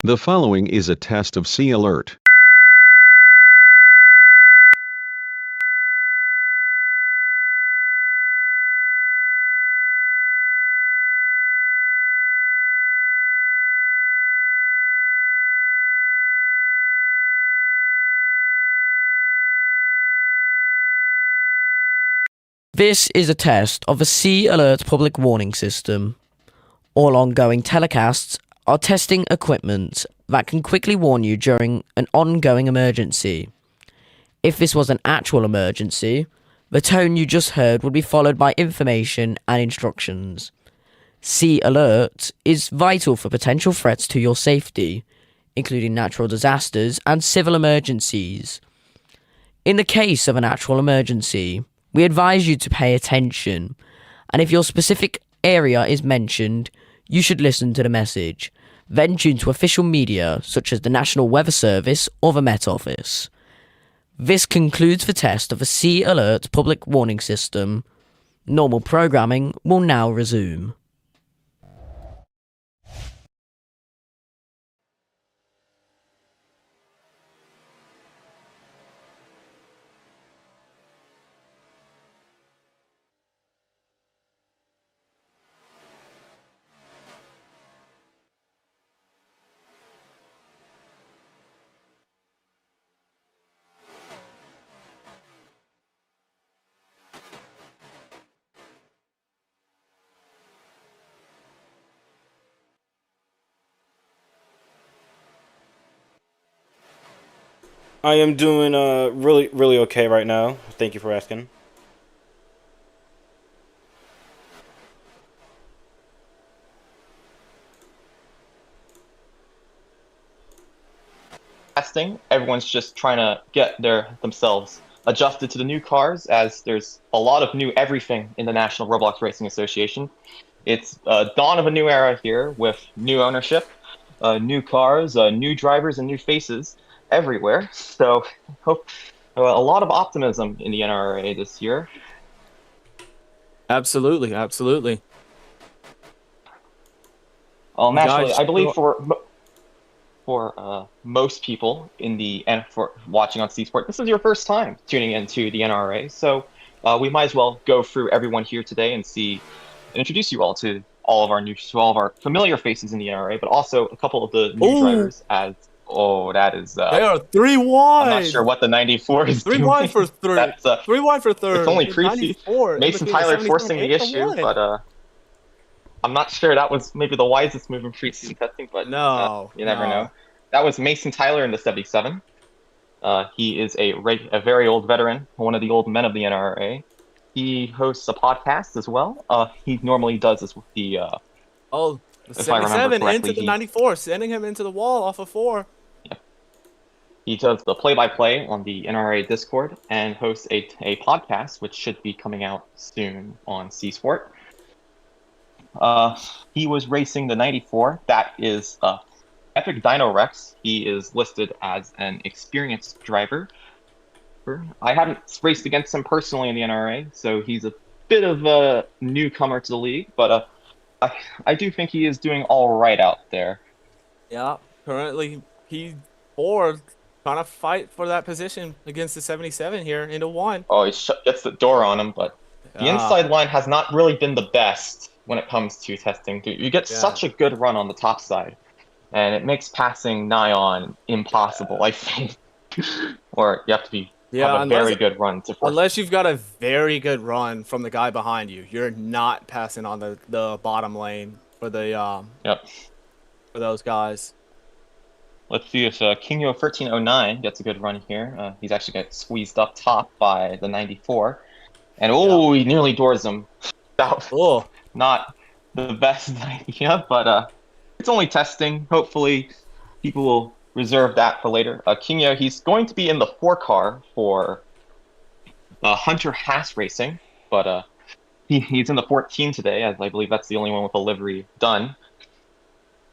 The following is a test of C alert. This is a test of a C Alert public warning system. All ongoing telecasts are testing equipment that can quickly warn you during an ongoing emergency. If this was an actual emergency, the tone you just heard would be followed by information and instructions. C Alert is vital for potential threats to your safety, including natural disasters and civil emergencies. In the case of an actual emergency, we advise you to pay attention, and if your specific area is mentioned, you should listen to the message, then tune to official media such as the National Weather Service or the Met Office. This concludes the test of a C Alert public warning system. Normal programming will now resume. I am doing really okay right now. Thank you for asking. Testing. Everyone's just trying to get themselves adjusted to the new cars, as there's a lot of new everything in the National Roblox Racing Association. It's dawn of a new era here with new ownership, new cars, new drivers, and new faces everywhere. So hope a lot of optimism in the NRRA this year. Absolutely. Naturally, Guys, I believe for most people for watching on C Sport, this is your first time tuning into the NRA. So we might as well go through everyone here today and introduce you all to all of our familiar faces in the NRA, but also a couple of the new drivers. That is. They are 3 wide. I'm not sure what the 94 is 3 doing. wide for third. That's, 3 wide for third. It's only preseason. Mason Tyler forcing the issue, but I'm not sure that was maybe the wisest move in preseason testing. But you never know. That was Mason Tyler in the 77. He is a very old veteran, one of the old men of the NRA. He hosts a podcast as well. He normally does this with the. The 77 into the 94, sending him into the wall off of 4. Yeah. He does the play-by-play on the NRA Discord and hosts a podcast, which should be coming out soon on C Sport. He was racing the 94. That is Epic Dino Rex. He is listed as an experienced driver. I haven't raced against him personally in the NRA, so he's a bit of a newcomer to the league, but I do think he is doing all right out there. Yeah, currently he's 4 trying to fight for that position against the 77 here into 1. Oh, he gets the door on him, but the inside line has not really been the best when it comes to testing. You get such a good run on the top side, and it makes passing nigh on impossible, I think. Or you have to have a very good run to force. Unless you've got a very good run from the guy behind you, you're not passing on the bottom lane for the for those guys. Let's see if Kingo 1309 gets a good run here. He's actually got squeezed up top by the 94, and he nearly doors him. That was not the best idea, but it's only testing. Hopefully, people will reserve that for later. Kingo, he's going to be in the 4 car for Hunter Haas Racing, but he's in the 14 today, as I believe that's the only one with a livery done.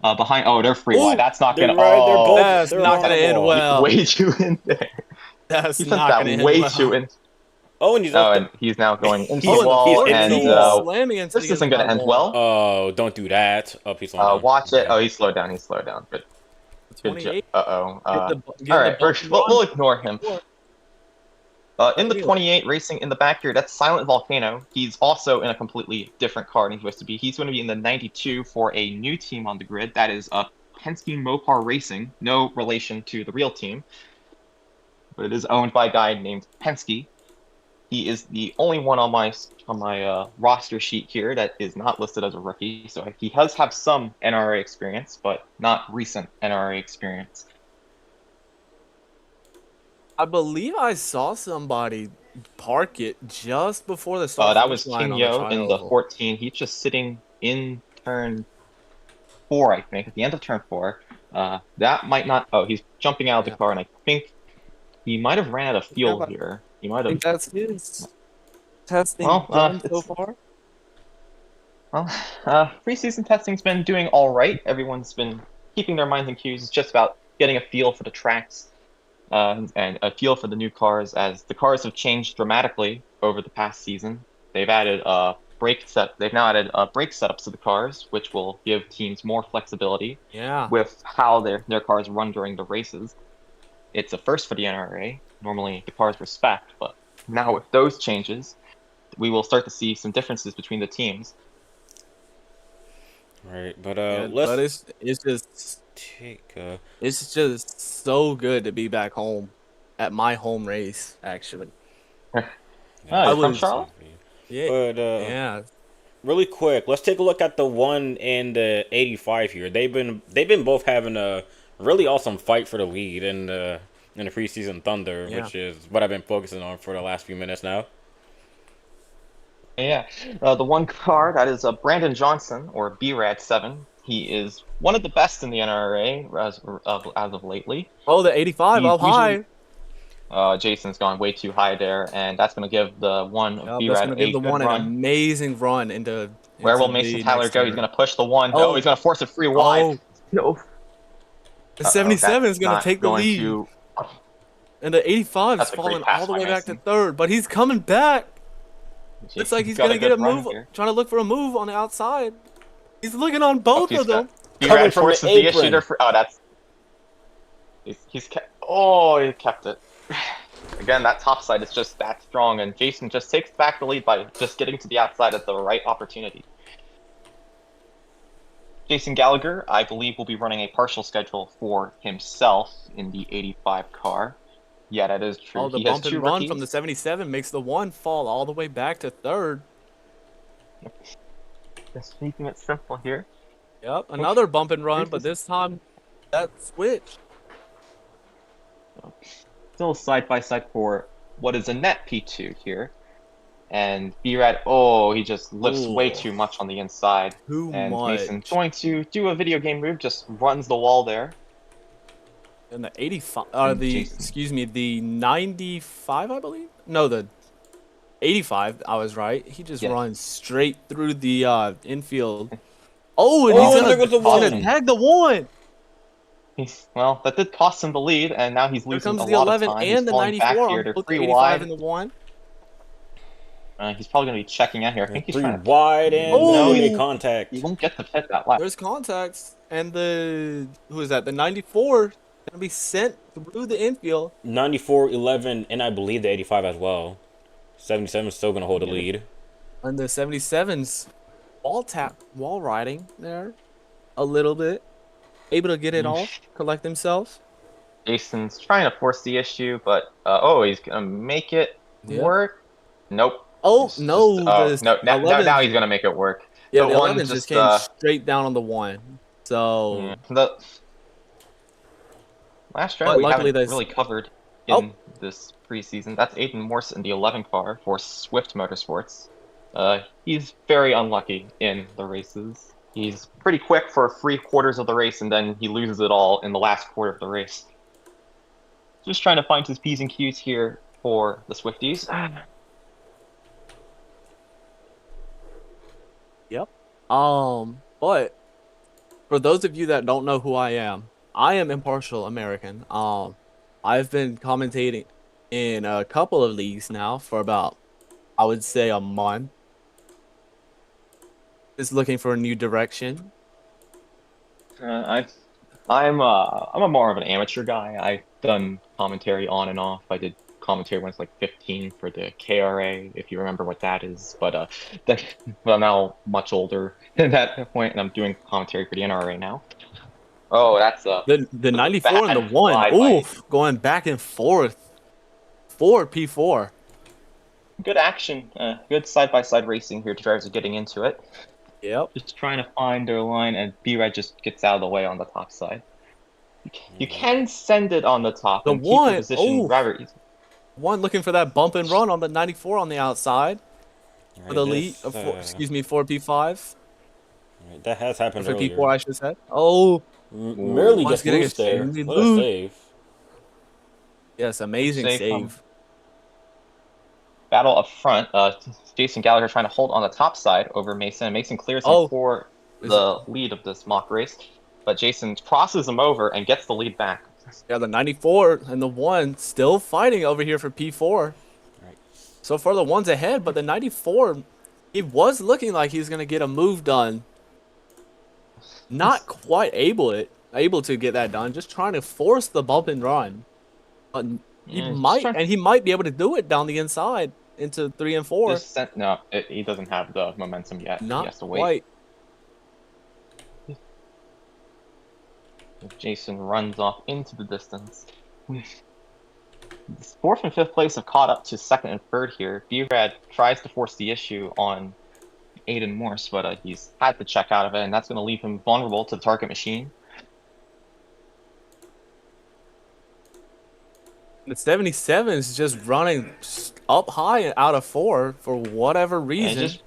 Behind, they're free wide. That's not gonna. That's not gonna end well. Way too in there. That's not gonna end well. Too in. And he's now going into the wall, and slamming into this isn't gonna end well. Oh, don't do that. Oh, he's watch it. Oh, he slowed down. Good. Good job. 28. Uh-oh. Get All the right, we'll ignore him. In the 28, racing in the back here, that's Silent Volcano. He's also in a completely different car than he was to be. He's going to be in the 92 for a new team on the grid. That is Penske Mopar Racing. No relation to the real team, but it is owned by a guy named Penske. He is the only one on my roster sheet here that is not listed as a rookie. So he does have some NRRA experience, but not recent NRRA experience. I believe I saw somebody park it just before the start. That was King Yo in the 14. He's just sitting in turn 4, I think, at the end of turn 4. That might not. Oh, he's jumping out of the car, and I think he might have ran out of fuel here. He might have. I think that's his testing done so far. Well, preseason testing's been doing all right. Everyone's been keeping their minds and cues. It's just about getting a feel for the tracks. And a feel for the new cars, as the cars have changed dramatically over the past season. They've added They've now added brake setups to the cars, which will give teams more flexibility. With how their cars run during the races. It's a first for the NRRA. Normally the cars were spec'd, but now with those changes, we will start to see some differences between the teams. Right, but it's just so good to be back home at my home race, actually. I was from Charlotte. Yeah. Really quick, let's take a look at the 1 and the 85 here. They've been both having a really awesome fight for the lead in the preseason Thunder, which is what I've been focusing on for the last few minutes now. Yeah, the one car, that is Brandon Johnson, or BRAD 7. He is one of the best in the NRRA as of lately. Oh, the 85 up high. Jason's gone way too high there, and that's going to give the one BRAD a good run. An amazing run into where will Mason Tyler go? He's going to push the one. Oh, he's going to force it free wide. No. The 77 is going to take the lead. And the 85 is falling all the way back to third, but he's coming back. Looks like he's going to get a move, trying to look for a move on the outside. He's looking on both of them. Coming from the apron. He kept it. Again, that top side is just that strong, and Jason just takes back the lead by just getting to the outside at the right opportunity. Jason Gallagher, I believe, will be running a partial schedule for himself in the 85 car. Yeah, that is true. The bump and run from the 77 makes the one fall all the way back to third. Yep. Just making it simple here. Yep, another bump and run, but this time that switch. Still side by side for what is a net P2 here. And BRAD, he just lifts way too much on the inside. And Mason's going to do a video game move, just runs the wall there. And the 85, the 95, I believe? No, the 85, I was right. He just runs straight through the infield. And he's gonna tag the one. Well, that did cost him the lead, and now he's losing a lot of time. Here comes the 11 and the 94 on both the 85 and the 1. He's probably going to be checking out here. I think he's trying to wide and no contact. He won't get to pit that lap. There's contacts, and the 94 going to be sent through the infield. 94, 11, and I believe the 85 as well. 77 is still going to hold the lead. And the 77's wall riding there a little bit. Able to get it off, collect himself. Jason's trying to force the issue, but he's gonna make it work. Nope. Now he's gonna make it work. Yeah, the 11 just came straight down on the 1. So the last drive we haven't really covered in this preseason. That's Aiden Morse in the 11 car for Swift Motorsports. He's very unlucky in the races. He's pretty quick for 3/4 of the race, and then he loses it all in the last quarter of the race. Just trying to find his P's and Q's here for the Swifties. Yep. But for those of you that don't know who I am Impartial American. I've been commentating in a couple of leagues now for about, I would say, a month. Just looking for a new direction. I've I'm a more of an amateur guy. I've done commentary on and off. I did commentary when I was like 15 for the KRA, if you remember what that is. But but I'm now much older at that point, and I'm doing commentary for the NRRA now. Oh, that's the 94 and the 1. Oof, going back and forth. 4 P4. Good action. Good side-by-side racing here. Drivers are getting into it. Yep. Just trying to find their line, and B-Red just gets out of the way on the top side. You can send it on the top The and keep one, the position rather easy. One looking for that bump and run on the 94 on the outside. Right, For the lead, excuse me, 4P5. Right, that has happened For earlier. P4, I should say. Oh. Merely just getting loose there. extremely What a loose. save. Yes, amazing save. Battle up front. Jason Gallagher trying to hold on the top side over Mason. And Mason clears him for the lead of this mock race. But Jason crosses him over and gets the lead back. Yeah, the 94 and the 1 still fighting over here for P4. Right. So far, the 1's ahead, but the 94, he was looking like he's going to get a move done. Not quite able to get that done. Just trying to force the bump and run. But he might be able to do it down the inside into 3 and 4. He doesn't have the momentum yet. Not he has to wait. quite. Jason runs off into the distance. Fourth and fifth place have caught up to second and third here. B-Rad tries to force the issue on Aiden Morse, but he's had to check out of it, and that's going to leave him vulnerable to the target machine. The 77 is just running up high out of 4 for whatever reason. Just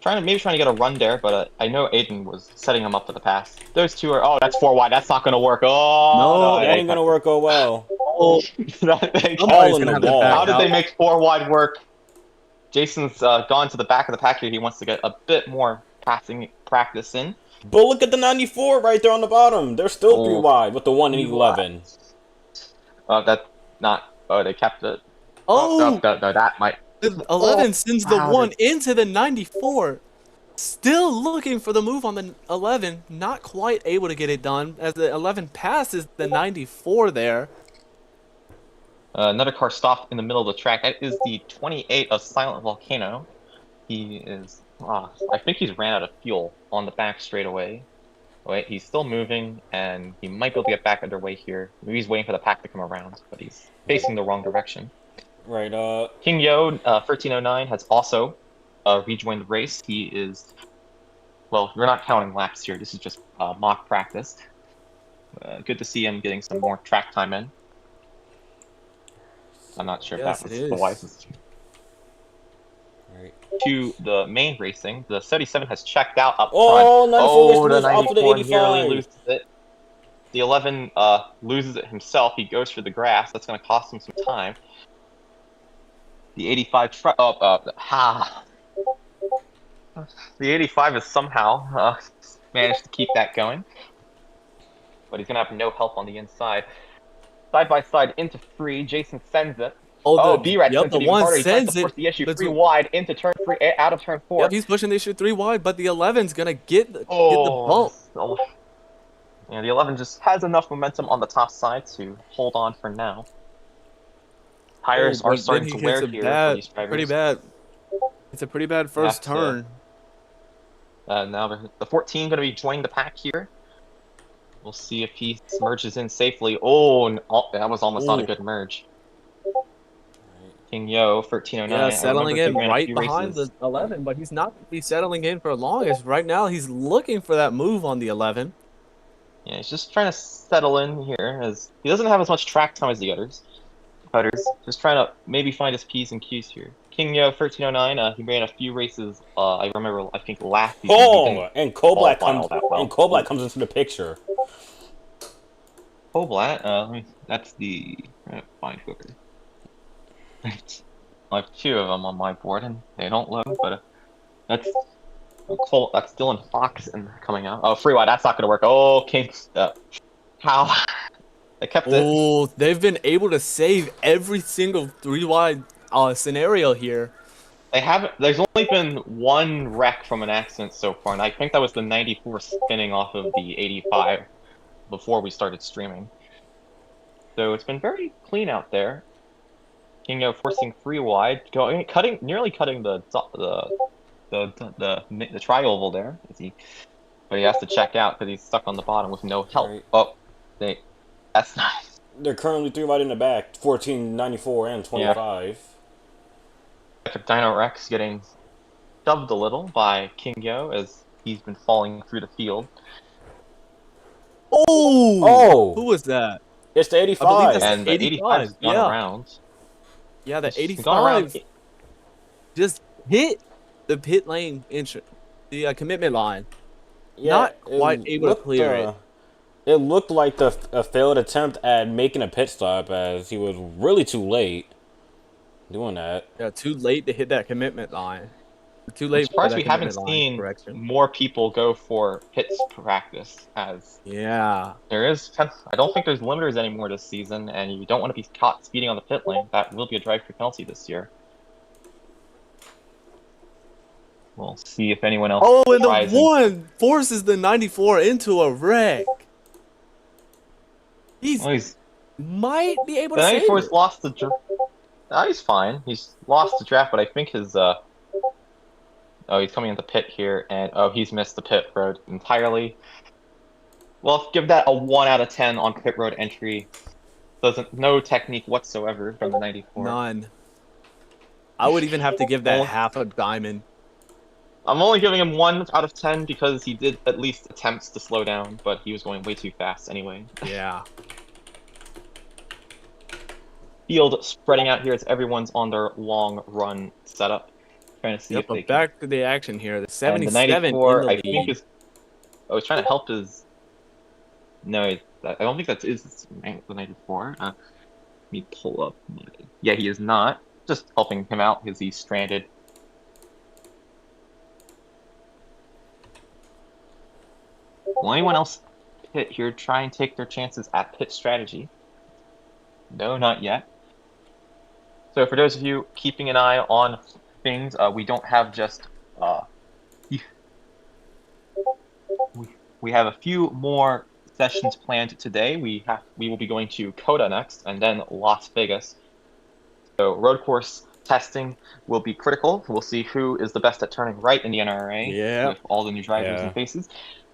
trying to get a run there, but I know Aiden was setting him up for the pass. Those two are. Oh, that's 4 wide. That's not going to work. Oh, no, that ain't going to work well. All in the wall. How did they make 4 wide work? Jason's gone to the back of the pack here. He wants to get a bit more passing practice in. But look at the 94 right there on the bottom. They're still 3 wide with the 1 and 11. They kept it. Oh! No, that might. The 11 sends the 1 into the 94. Still looking for the move on the 11. Not quite able to get it done as the 11 passes the 94 there. Another car stopped in the middle of the track. That is the 28 of Silent Volcano. He is. I think he's ran out of fuel on the back straightaway. Wait, he's still moving, and he might be able to get back underway here. Maybe he's waiting for the pack to come around, but he's facing the wrong direction. Right, King Yo, 1309, has also rejoined the race. He is... Well, we're not counting laps here. This is just mock practice. Good to see him getting some more track time in. I'm not sure if that was the wisest. Right. To the main racing, the 37 has checked out up front. The 94 nearly loses it. The 11 loses it himself. He goes for the grass. That's going to cost him some time. The 85 The 85 has somehow managed to keep that going. But he's going to have no help on the inside. Side by side into 3. Jason sends it. B-Rat sends the it 1 harder. sends he tries to it. force the issue 3 wide into turn 3, out of turn 4. Yep, he's pushing the issue 3 wide, but the 11's going to get the bump. Yeah, the 11 just has enough momentum on the top side to hold on for now. Tires are starting to wear here for these drivers. Pretty bad. It's a pretty bad first turn. Now the 14 going to be joining the pack here. We'll see if he merges in safely. That was almost not a good merge. King Yo, 1309. Yeah, settling in right behind the 11, but he's not settling in for long. As right now, he's looking for that move on the 11. Yeah, he's just trying to settle in here, as he doesn't have as much track time as the others. Just trying to maybe find his P's and Q's here. King Yo, 1309, he ran a few races, I think last season. And Koblat comes into the picture. Koblat, that's the... Fine Hooker. I have 2 of them on my board, and they don't load, but that's Dylan Fox and coming out. Oh, free wide, that's not going to work. Oh, Kings. How? They kept it. They've been able to save every single 3 wide scenario here. They haven't. There's only been 1 wreck from an accident so far, and I think that was the 94 spinning off of the 85. before we started streaming. So it's been very clean out there. Kingo forcing 3 wide, nearly cutting the tri-oval there. But he has to check out because he's stuck on the bottom with no help. Right. Oh, that's nice. They're currently 3 wide in the back, 14, 94, and 25. Yeah. Dino Rex getting shoved a little by Kingo as he's been falling through the field. Oh! Who was that? It's the 85. And the 85 has gone around. Yeah, the 85 just hit the pit lane entrance, the commitment line. Yeah, not quite able to clear it. It looked like a failed attempt at making a pit stop, as he was really too late doing that. Yeah, too late to hit that commitment line. Too late. I'm surprised we haven't seen more people go for pits practice. There is. I don't think there's limiters anymore this season, and you don't want to be caught speeding on the pit lane. That will be a drive-through penalty this year. We'll see if anyone else. Oh, and the 1 forces the 94 into a wreck. He's might be able to save it. 94's lost the draft. He's fine. He's lost the draft, but I think his oh, he's coming into pit here, and he's missed the pit road entirely. Well, give that a 1 out of 10 on pit road entry. No technique whatsoever from the 94. None. I would even have to give that half a diamond. I'm only giving him 1 out of 10 because he did at least attempts to slow down, but he was going way too fast anyway. Yeah. Field spreading out here as everyone's on their long run setup. Trying to see if they can... back to the action here. The 77 the 94, in the I think is... Oh, he's trying to help his... No, I don't think that is the 94. Let me pull up. Yeah, he is not. Just helping him out because he's stranded. Will anyone else pit here try and take their chances at pit strategy? No, not yet. So for those of you keeping an eye on things, we don't have just we have a few more sessions planned today. We will be going to Coda next, and then Las Vegas. So road course testing will be critical. We'll see who is the best at turning right in the NRRA with all the new drivers and faces.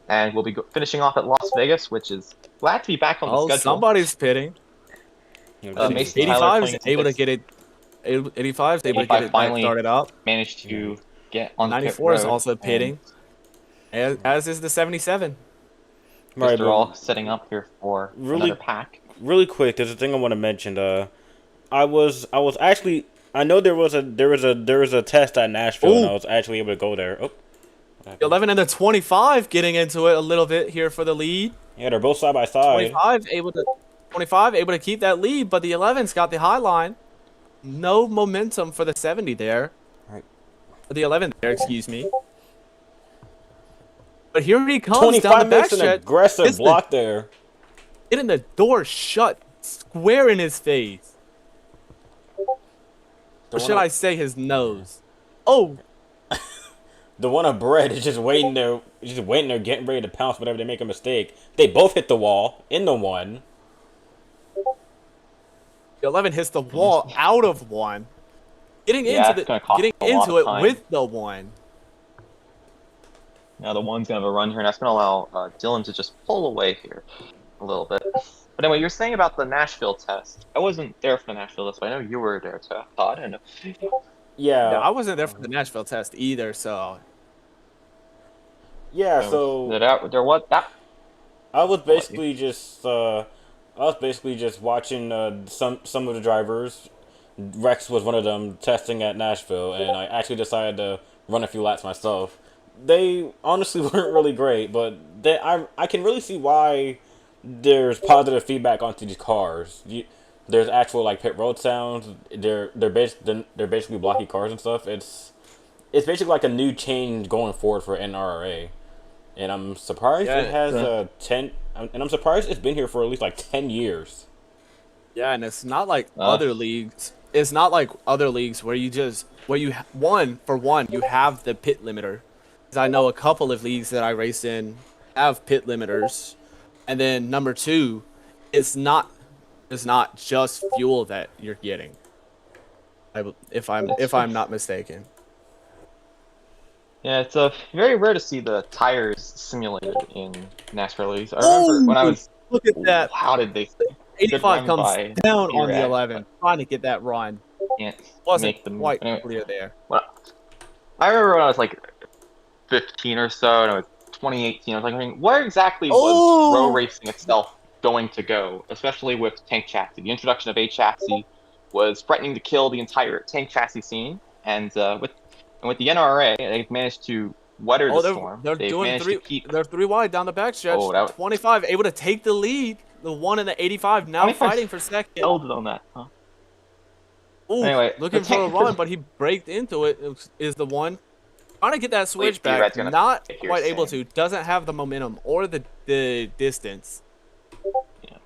And we'll be finishing off at Las Vegas, which is glad to be back on the schedule. Somebody's pitting. 85 is able to get it. 85 is able to get it started up. Managed to get on the 94 is also pitting, as is the 77. Right, they're all setting up here for another pack. Really quick, there's a thing I want to mention. I know there was a test at Nashville, and I was actually able to go there. Oh. 11 and the 25 getting into it a little bit here for the lead. Yeah, they're both side by side. 25 able to keep that lead, but the 11's got the high line. No momentum for the 70 there. Right. For the 11 there, excuse me. But here he comes down the backstretch. An aggressive block there. Getting the door shut square in his face. Or should I say his nose? Oh. The one of Bread is just waiting there, getting ready to pounce whenever they make a mistake. They both hit the wall in the 1. The 11 hits the wall out of 1. Getting into it with the 1. Now the 1's gonna have a run here, and that's gonna allow Dylan to just pull away here a little bit. But anyway, you're saying about the Nashville test. I wasn't there for the Nashville test, but I know you were there, Todd. And yeah, I wasn't there for the Nashville test either, so. Yeah, so I was basically just watching some of the drivers. Rex was one of them testing at Nashville, and I actually decided to run a few laps myself. They honestly weren't really great, but I can really see why there's positive feedback onto these cars. There's actual like pit road sounds. They're basically blocky cars and stuff. It's basically like a new change going forward for NRRA. And I'm surprised it has I'm surprised it's been here for at least like 10 years. Yeah, and it's not like other leagues. It's not like other leagues where you have the pit limiter. 'Cause I know a couple of leagues that I race in have pit limiters, And then number 2, it's not just fuel that you're getting. If I'm not mistaken. Yeah, it's very rare to see the tires simulated in NASCAR leagues. I remember when I was. Look at that! How did they? Good 85 run comes by down on the Irad, 11, trying to get that run. Can't Wasn't make them quite anyway. clear there. Well, I remember when I was like 15 or so, and it was 2018. I was like, I mean, where exactly was row racing itself going to go, especially with tank chassis? The introduction of a chassis was threatening to kill the entire tank chassis scene, and with the NRRA, they've managed to weather the storm. They're They've doing managed to keep. They're 3 wide down the backstretch. Oh, that was 25 able to take the lead. The 1 and the 85 now fighting for second. Held on that, huh? Ooh, Anyway, looking for a run, but he braked into it. Is the 1 trying to get that switch back? Not quite able to. Doesn't have the momentum or the distance. Yeah.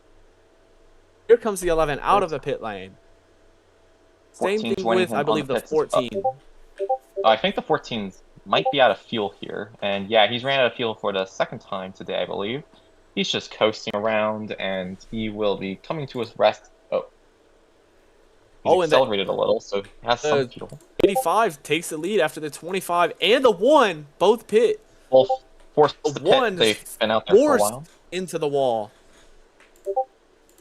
Here comes the 11 out of the pit lane. Same thing with, I believe, the 14. I think the 14 might be out of fuel here, and yeah, he's ran out of fuel for the second time today, I believe. He's just coasting around, and he will be coming to his rest. He accelerated a little, so he has some fuel. 85 takes the lead after the 25 and the 1 both pit. Both forced the to one pit. They've been out there for a while. Into the wall.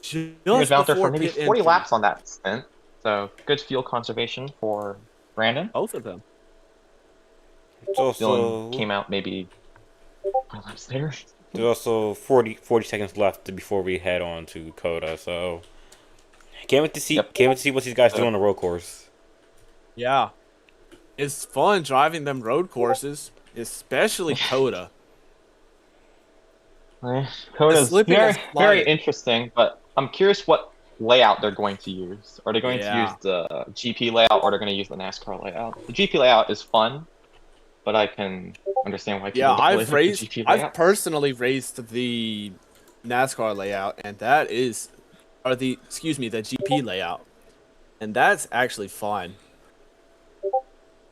He was out there for maybe 40 laps on that stint, so good fuel conservation for Brandon. Both of them. Dylan came out maybe 4 laps there. There's also 40 seconds left before we head on to Coda, so can't wait to see what these guys do on the road course. Yeah, it's fun driving them road courses, especially Coda. Coda's very interesting, but I'm curious what layout they're going to use. Are they going to use the GP layout, or they're going to use the NASCAR layout? The GP layout is fun, but I can understand why people don't really like the GP layout. I've personally raised the NASCAR layout, and that is, the GP layout, and that's actually fun.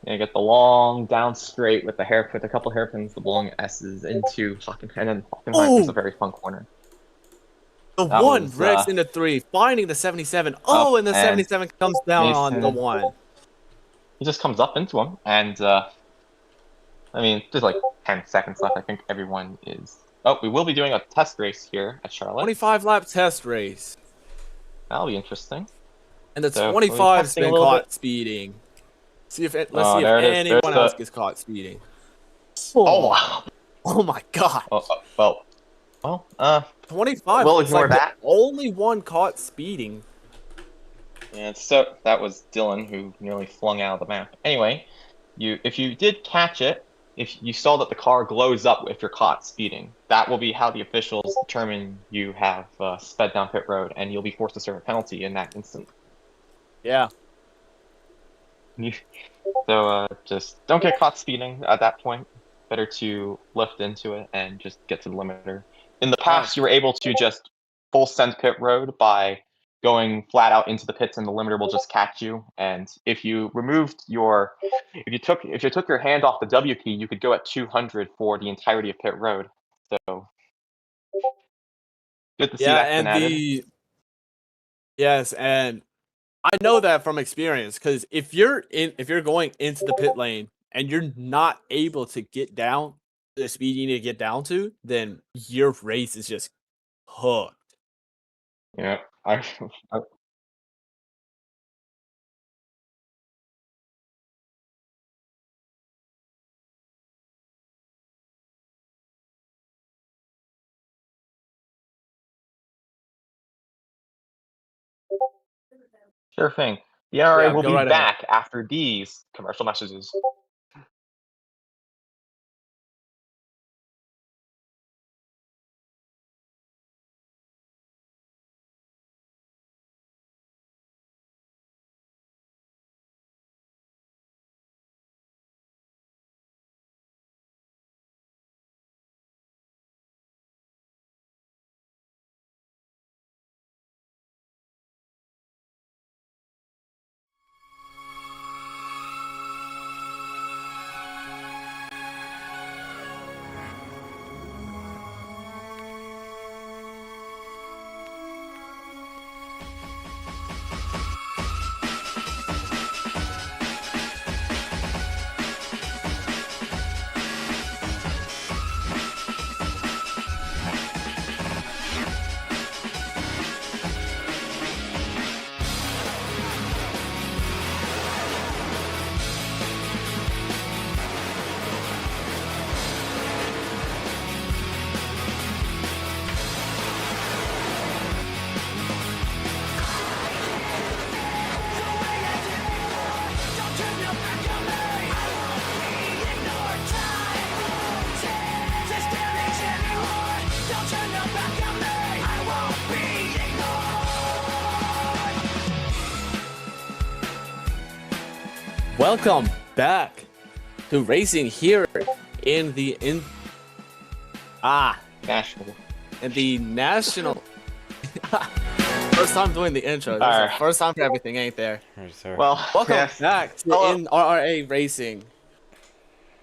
Yeah, you get the long down straight with a couple hairpins, the long S's into Hockenheim, and then Hockenheim is a very fun corner. The 1 wrecks into 3, finding the 77. And the 77 comes down on the 1. He just comes up into him, and I mean, there's like 10 seconds left. I think everyone is. Oh, we will be doing a test race here at Charlotte. 25-lap test race. That'll be interesting. And the 25's been caught speeding. Let's see if anyone else gets caught speeding. Oh wow! Oh my god! Well, 25. We'll ignore that. Only 1 caught speeding. Yeah, so that was Dylan who nearly flung out of the map. Anyway, if you did catch it, if you saw that the car glows up if you're caught speeding, that will be how the officials determine you have sped down pit road, and you'll be forced to serve a penalty in that instant. Yeah. So just don't get caught speeding at that point. Better to lift into it and just get to the limiter. In the past, you were able to just full send pit road by going flat out into the pits, and the limiter will just catch you. And if you took your hand off the W key, you could go at 200 for the entirety of pit road. So good to see that's been added. Yes, and I know that from experience, because if you're going into the pit lane and you're not able to get down the speed you need to get down to, then your race is just hooked. Yeah, Sure thing. The NRA will be back after these commercial messages. Welcome back to racing here in the national. First time doing the intro. First time for everything, ain't there? Well, welcome back to NRRA Racing.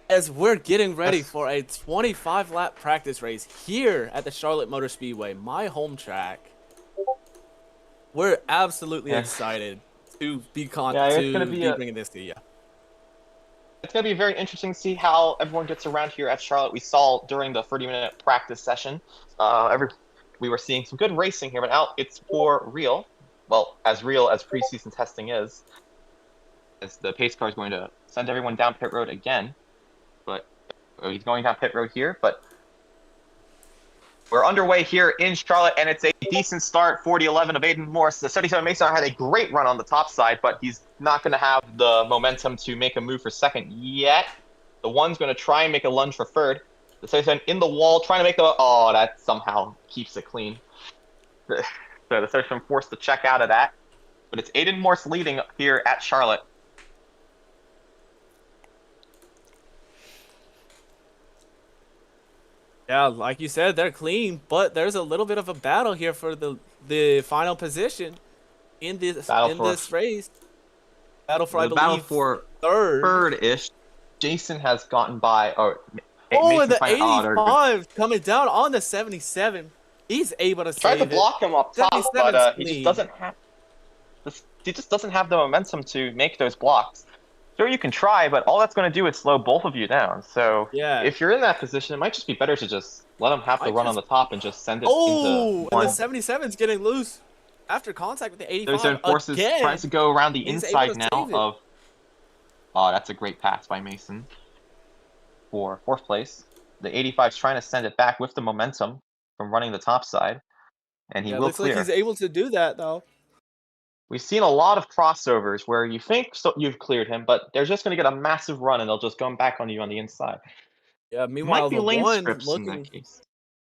As we're getting ready for a 25-lap practice race here at the Charlotte Motor Speedway, my home track. We're absolutely excited to be bringing this to you. It's going to be very interesting to see how everyone gets around here at Charlotte. We saw during the 30-minute practice session, we were seeing some good racing here, but now it's for real. Well, as real as preseason testing is, as the pace car is going to send everyone down pit road again. But he's going down pit road here, but we're underway here in Charlotte, and it's a decent start for the 11 of Aiden Morse. The 77 Mason had a great run on the top side, but he's not going to have the momentum to make a move for second yet. The one's going to try and make a lunge for third. The 77 in the wall, trying to make a... Oh, that somehow keeps it clean. So the 77 forced to check out of that. But it's Aiden Morse leading here at Charlotte. Yeah, like you said, they're clean, but there's a little bit of a battle here for the final position in this race. Battle for, I believe, third-ish. Jason has gotten by. And the 85 coming down on the 77. He's able to try to block him up top, but he just doesn't have the momentum to make those blocks. Sure, you can try, but all that's going to do is slow both of you down. So if you're in that position, it might just be better to just let him have the run on the top and just send it into one. And the 77's getting loose after contact with the 85 There's forces trying to go around the inside now of... Oh, that's a great pass by Mason for fourth place. The 85's trying to send it back with the momentum from running the top side, and he will looks clear. Like he's able to do that, though. We've seen a lot of crossovers where you think you've cleared him, but they're just going to get a massive run, and they'll just come back on you on the inside. Yeah, meanwhile, the one's looking...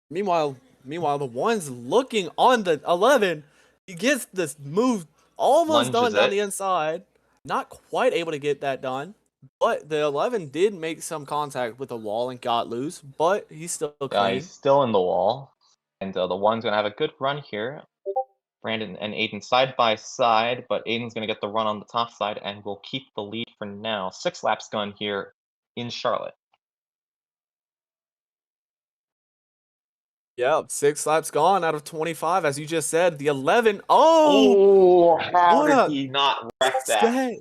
Meanwhile, the one's looking on the 11. He gets this move almost done down the inside. Not quite able to get that done, but the 11 did make some contact with the wall and got loose, but he's still clean. He's still in the wall, and the one's going to have a good run here. Brandon and Aiden side by side, but Aiden's going to get the run on the top side and will keep the lead for now. 6 laps gone here in Charlotte. Yep, 6 laps gone out of 25, as you just said. The 11. How did he not wreck that?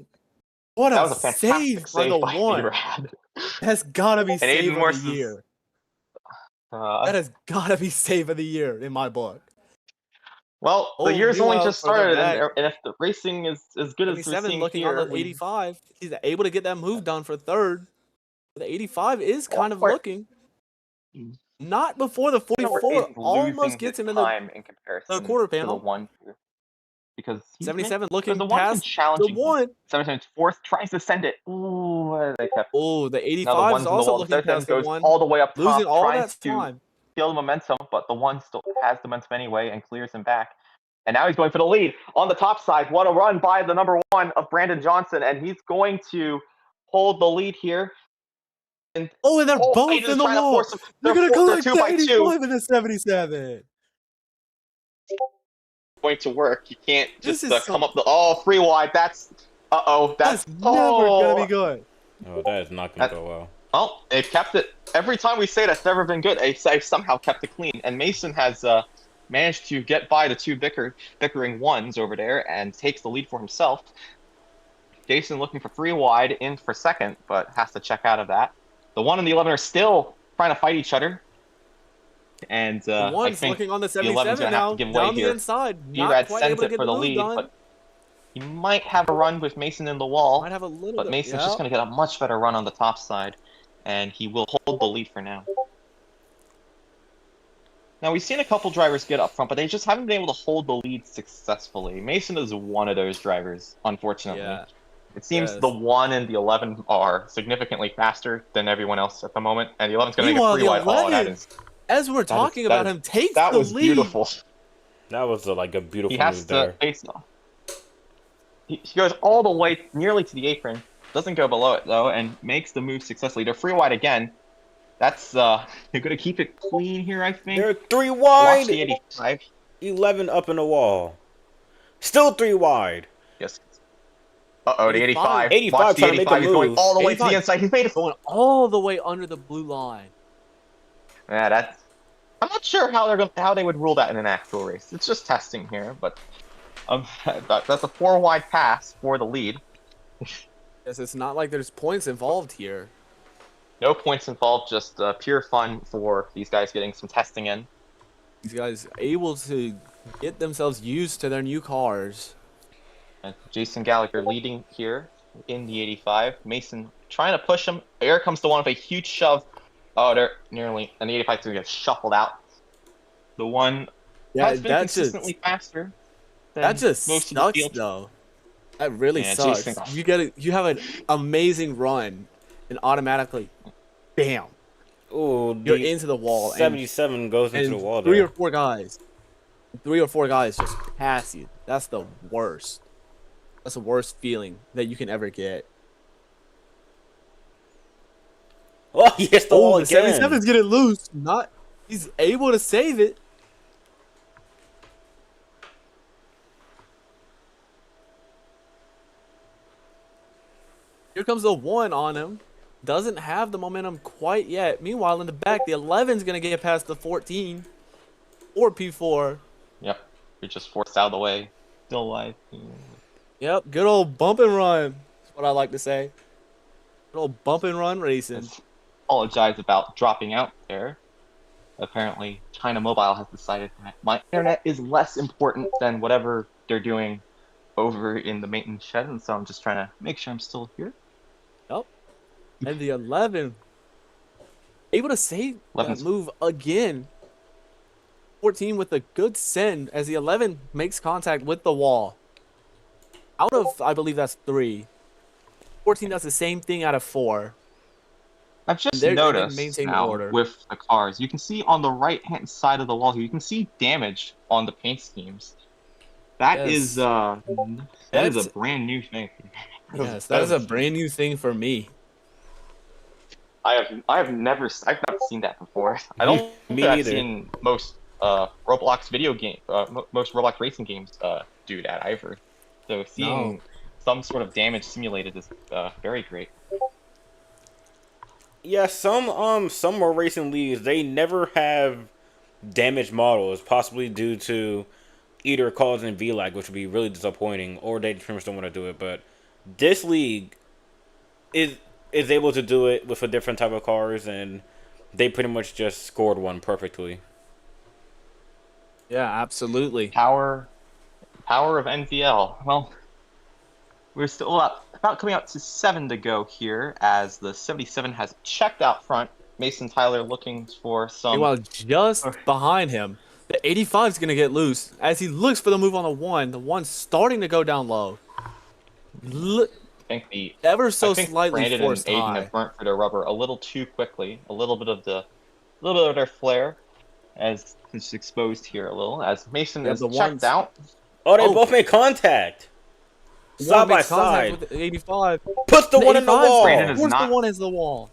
What a save by the one. That's gotta be save of the year. That has gotta be save of the year in my book. Well, the year's only just started, and if the racing is as good as we're seeing looking here, on the 85, he's able to get that move done for third. The 85 is kind of looking. Not before the 44 almost gets him in the quarter panel. To the one, because 77 looking the past the one. 77 fourth tries to send it. Ooh, they kept. The 85 is also looking past the one. All the way up top, losing all trying that time. Feel the momentum, but the one still has the momentum anyway and clears him back. And now he's going for the lead on the top side. What a run by the number 1 of Brandon Johnson, and he's going to hold the lead here. And they're both in the wall. They're going to collect the 85 and the 77. Going to work. You can't just come up the free wide. That's that's never gonna be good. Oh, that is not gonna go well. Well, they've kept it. Every time we say that's never been good, they've somehow kept it clean. And Mason has managed to get by the 2 bickering ones over there and takes the lead for himself. Jason looking for free wide in for second, but has to check out of that. The 1 and the 11 are still trying to fight each other. And the one's looking on the 77 now, down the inside. Erad sends it for the lead, but he might have a run with Mason in the wall. Might have a little but Mason's just going to get a much better run on the top side, and he will hold the lead for now. Now, we've seen a couple drivers get up front, but they just haven't been able to hold the lead successfully. Mason is one of those drivers, unfortunately. Yeah. It seems the 1 and the 11 are significantly faster than everyone else at the moment, and the 11's going to make a free wide. Oh, that is... As we're talking about him, takes the lead. That was beautiful. That was like a beautiful move there. He goes all the way nearly to the apron, doesn't go below it though, and makes the move successfully. They're free wide again. That's they're gonna keep it clean here, I think. They're 3 wide. Watch the 85. 11 up in the wall. Still 3 wide. Yes. Uh-oh, the 85. 85 Watch the trying to make 85. a He's going move. all the way to the inside. He's made it. Going all the way under the blue line. Yeah, that's. I'm not sure how they would rule that in an actual race. It's just testing here, but that's a 4 wide pass for the lead. Yes, it's not like there's points involved here. No points involved, just pure fun for these guys getting some testing in. These guys able to get themselves used to their new cars. And Jason Gallagher leading here in the 85. Mason trying to push him. Here comes the one with a huge shove. Oh, they're nearly. And the 85 is going to get shuffled out. The one has been consistently faster. That just sucks, though. That really sucks. You have an amazing run, and automatically, bam. Ooh, you're into the wall. 77 goes into the wall. Three or four guys just pass you. That's the worst. That's the worst feeling that you can ever get. Oh, he hits the wall again. 77's getting loose. He's able to save it. Here comes the 1 on him. Doesn't have the momentum quite yet. Meanwhile, in the back, the 11's going to get past the 14. Or P4. Yep. You're just forced out of the way. Still alive. Yep. Good old bump and run. That's what I like to say. Good old bump and run racing. Apologize about dropping out there. Apparently, China Mobile has decided that my internet is less important than whatever they're doing over in the maintenance shed, and so I'm just trying to make sure I'm still here. Yep. And the 11 able to save that move again. 14 with a good send as the 11 makes contact with the wall. Out of, I believe that's 3. 14 does the same thing out of 4. I've just noticed now with the cars, you can see on the right-hand side of the wall here, you can see damage on the paint schemes. That is a brand new thing. Yes, that is a brand new thing for me. I've not seen that before. I don't think I've seen most Roblox video game, most Roblox racing games do that either. So seeing some sort of damage simulated is very great. Yeah, some more racing leagues, they never have damaged models, possibly due to either causing V-lag, which would be really disappointing, or they pretty much don't want to do it. But this league is able to do it with a different type of cars, and they pretty much just scored one perfectly. Yeah, absolutely. Power of NVL. Well, we're still about coming out to 7 to go here, as the 77 has checked out front. Mason Tyler looking for some. Meanwhile, just behind him, the 85 is going to get loose as he looks for the move on the 1. The 1's starting to go down low. I think slightly Brandon forced and Aiden high. have burnt for their rubber a little too quickly. A little bit of their flair as it's exposed here a little as Mason is checked out. Oh, they both made contact. Side by side. With the 85. Puts the 1 in the wall. The 1 is the wall.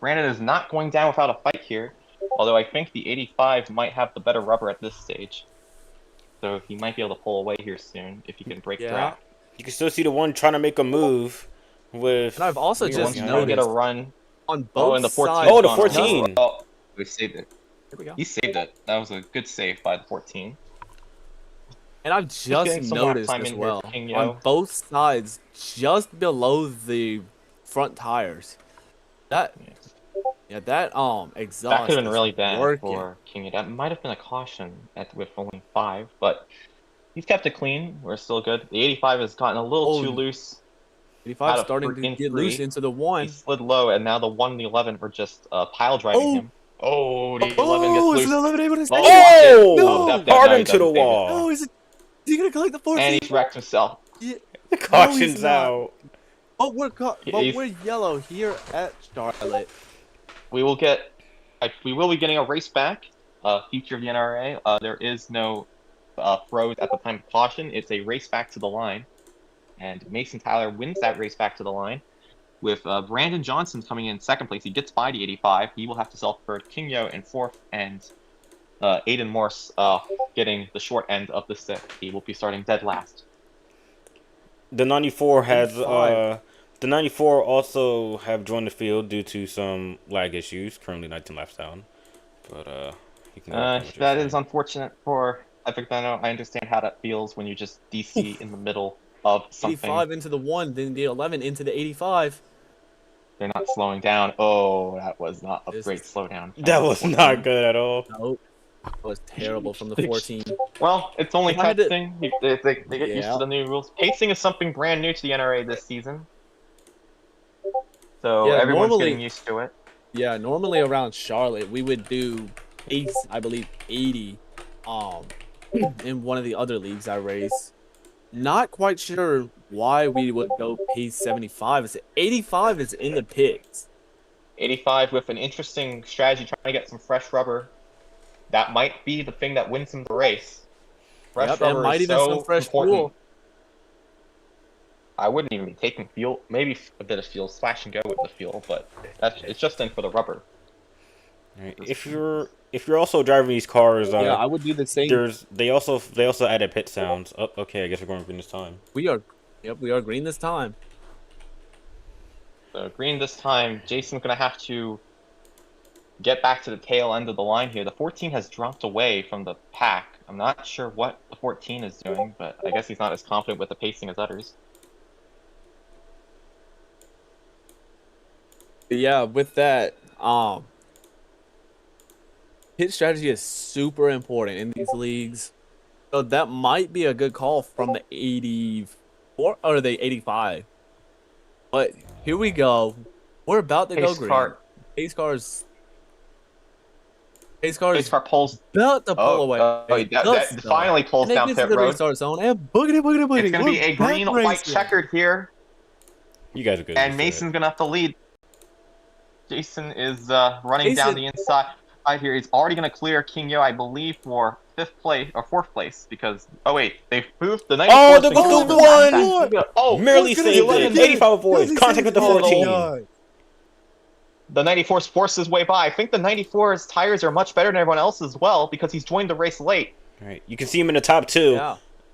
Brandon is not going down without a fight here. Although I think the 85 might have the better rubber at this stage. So he might be able to pull away here soon if he can break through. You can still see the 1 trying to make a move with. And I've also just noticed get a run on both and the 14. sides. Oh, the 14. Oh, we saved it. Here we go. He saved it. That was a good save by the 14. And I've just noticed as well on both sides, just below the front tires. That exhaust. That could have been really bad for King. That might have been a caution with only 5, but he's kept it clean. We're still good. The 85 has gotten a little too loose. 85 starting to get loose into the 1. He slid low, and now the 1 and the 11 are just pile driving him. Oh, the 11 gets loose. Is the 11 able to stay? Oh, hard into the wall. Oh, is he gonna collect the 14? And he's wrecked himself. Yeah. Caution's out. Oh, we're yellow here at Charlotte. We will be getting a race back. Feature of the NRRA. There is no throws at the time of caution. It's a race back to the line. and Mason Tyler wins that race back to the line. With Brandon Johnson coming in second place, he gets by the 85. He will have to sell for King Yo in fourth, and Aiden Morse getting the short end of the stick. He will be starting dead last. The 94 has the 94 also have joined the field due to some lag issues. Currently 19 laps down, but you can that is unfortunate for Epic Dino. I understand how that feels when you just DC in the middle of something. 85 into the 1, then the 11 into the 85. They're not slowing down. Oh, that was not a great slowdown. That was not good at all. Nope. That was terrible from the 14. Well, it's only testing. They get used to the new rules. Pacing is something brand new to the NRA this season. So everyone's getting used to it. Yeah, normally around Charlotte, we would do pace, I believe, 80 in one of the other leagues I race. Not quite sure why we would go pace 75. 85 is in the pits. 85 with an interesting strategy, trying to get some fresh rubber. That might be the thing that wins him the race. Fresh rubber might is even so some fresh important. fuel. I wouldn't even be taking fuel. Maybe a bit of fuel, slash and go with the fuel, but it's just in for the rubber. Right. If you're also driving these cars, I would do the same. They also added pit sounds. Oh, okay, I guess we're going green this time. We are green this time. So green this time. Jason's gonna have to get back to the tail end of the line here. The 14 has dropped away from the pack. I'm not sure what the 14 is doing, but I guess he's not as confident with the pacing as others. Yeah, with that, pit strategy is super important in these leagues. So that might be a good call from the 84 or the 85. But here we go. We're about to go green. Pace car pulls about to pull away. That finally pulls down pit road. Restart zone and boogity. It's gonna be a green white checkered here. You guys are good. And Mason's gonna have to lead. Jason is running down the inside here. He's already going to clear King Yo, I believe, for 5th place or 4th place because they've moved the 94. Oh, there was the one! Oh, merely saved it. 85 avoids. Contact with the 14. The 94's forced his way by. I think the 94's tires are much better than everyone else as well because he's joined the race late. All right, you can see him in the top 2,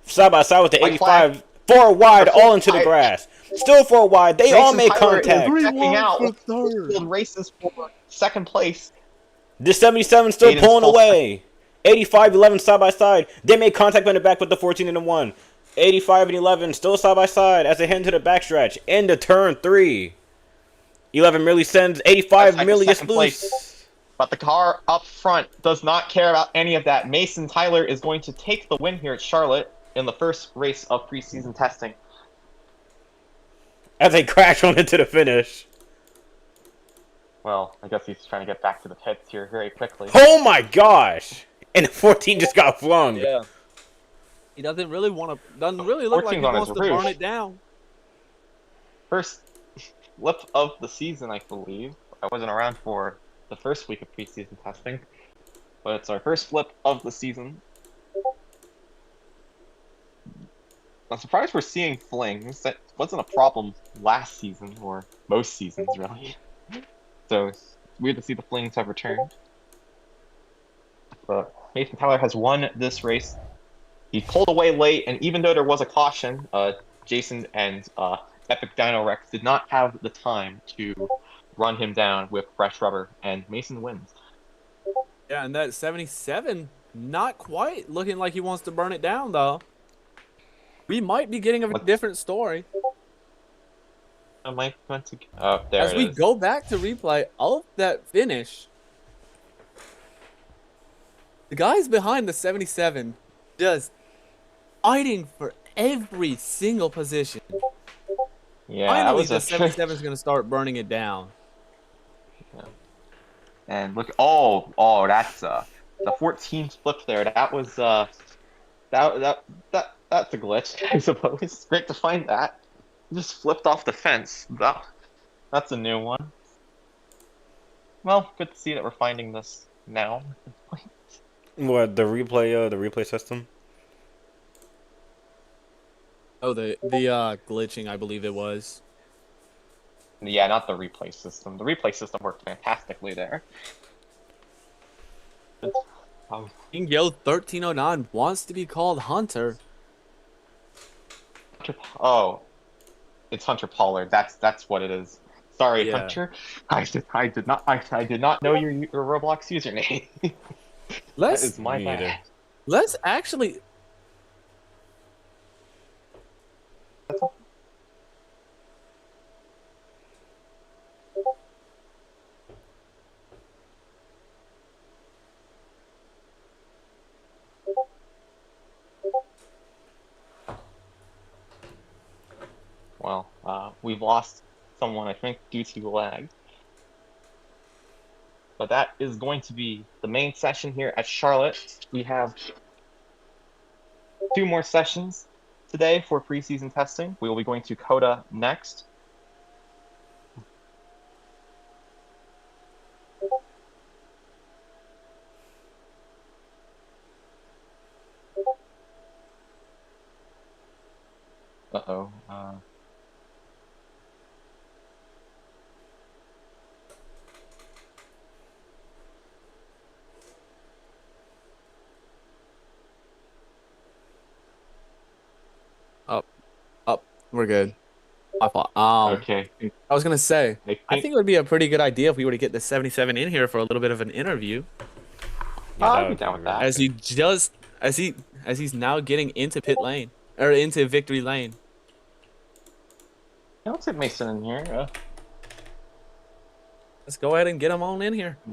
side by side with the 85. 4 wide, all into the grass. Still 4 wide. They all made contact. Checking out. Field races for 2nd place. This 77 still pulling away. 85, 11 side by side. They made contact on the back with the 14 and the 1. 85 and 11 still side by side as they head into the backstretch. Into turn 3. 11 merely sends 85 merely is loose. But the car up front does not care about any of that. Mason Tyler is going to take the win here at Charlotte in the first race of preseason testing. As they crash on into the finish. Well, I guess he's trying to get back to the pits here very quickly. Oh my gosh! And the 14 just got flung. Yeah. He doesn't really look like he wants to burn it down. First flip of the season, I believe. I wasn't around for the first week of preseason testing, but it's our first flip of the season. I'm surprised we're seeing flings. That wasn't a problem last season, or most seasons, really. So it's weird to see the flings have returned. But Mason Tyler has won this race. He pulled away late, and even though there was a caution, Jason and Epic Dino Rex did not have the time to run him down with fresh rubber, and Mason wins. Yeah, and that 77, not quite looking like he wants to burn it down, though. We might be getting a different story. As we go back to replay of that finish, the guys behind the 77 just fighting for every single position. Yeah, finally the 77 is going to start burning it down. Yeah. And look, that's the 14 flip there. That was that's a glitch, I suppose. It's great to find that. Just flipped off the fence. That's a new one. Well, good to see that we're finding this now. What, the replay system? Oh, the glitching, I believe it was. Yeah, not the replay system. The replay system worked fantastically there. King Yo 1309 wants to be called Hunter. Oh, it's Hunter Pollard. That's what it is. Sorry, Yeah. Hunter. I did not know your Roblox username. That is my bad. Let's actually. Well, we've lost someone, I think, due to lag. But that is going to be the main session here at Charlotte. We have 2 more sessions today for preseason testing. We will be going to CODA next. Uh-oh. Up. We're good. Okay. I was gonna say, I think it would be a pretty good idea if we were to get the 77 in here for a little bit of an interview. I'd be down with that. As he's now getting into pit lane or into victory lane. Yeah, let's get Mason in here. Let's go ahead and get him on in here. I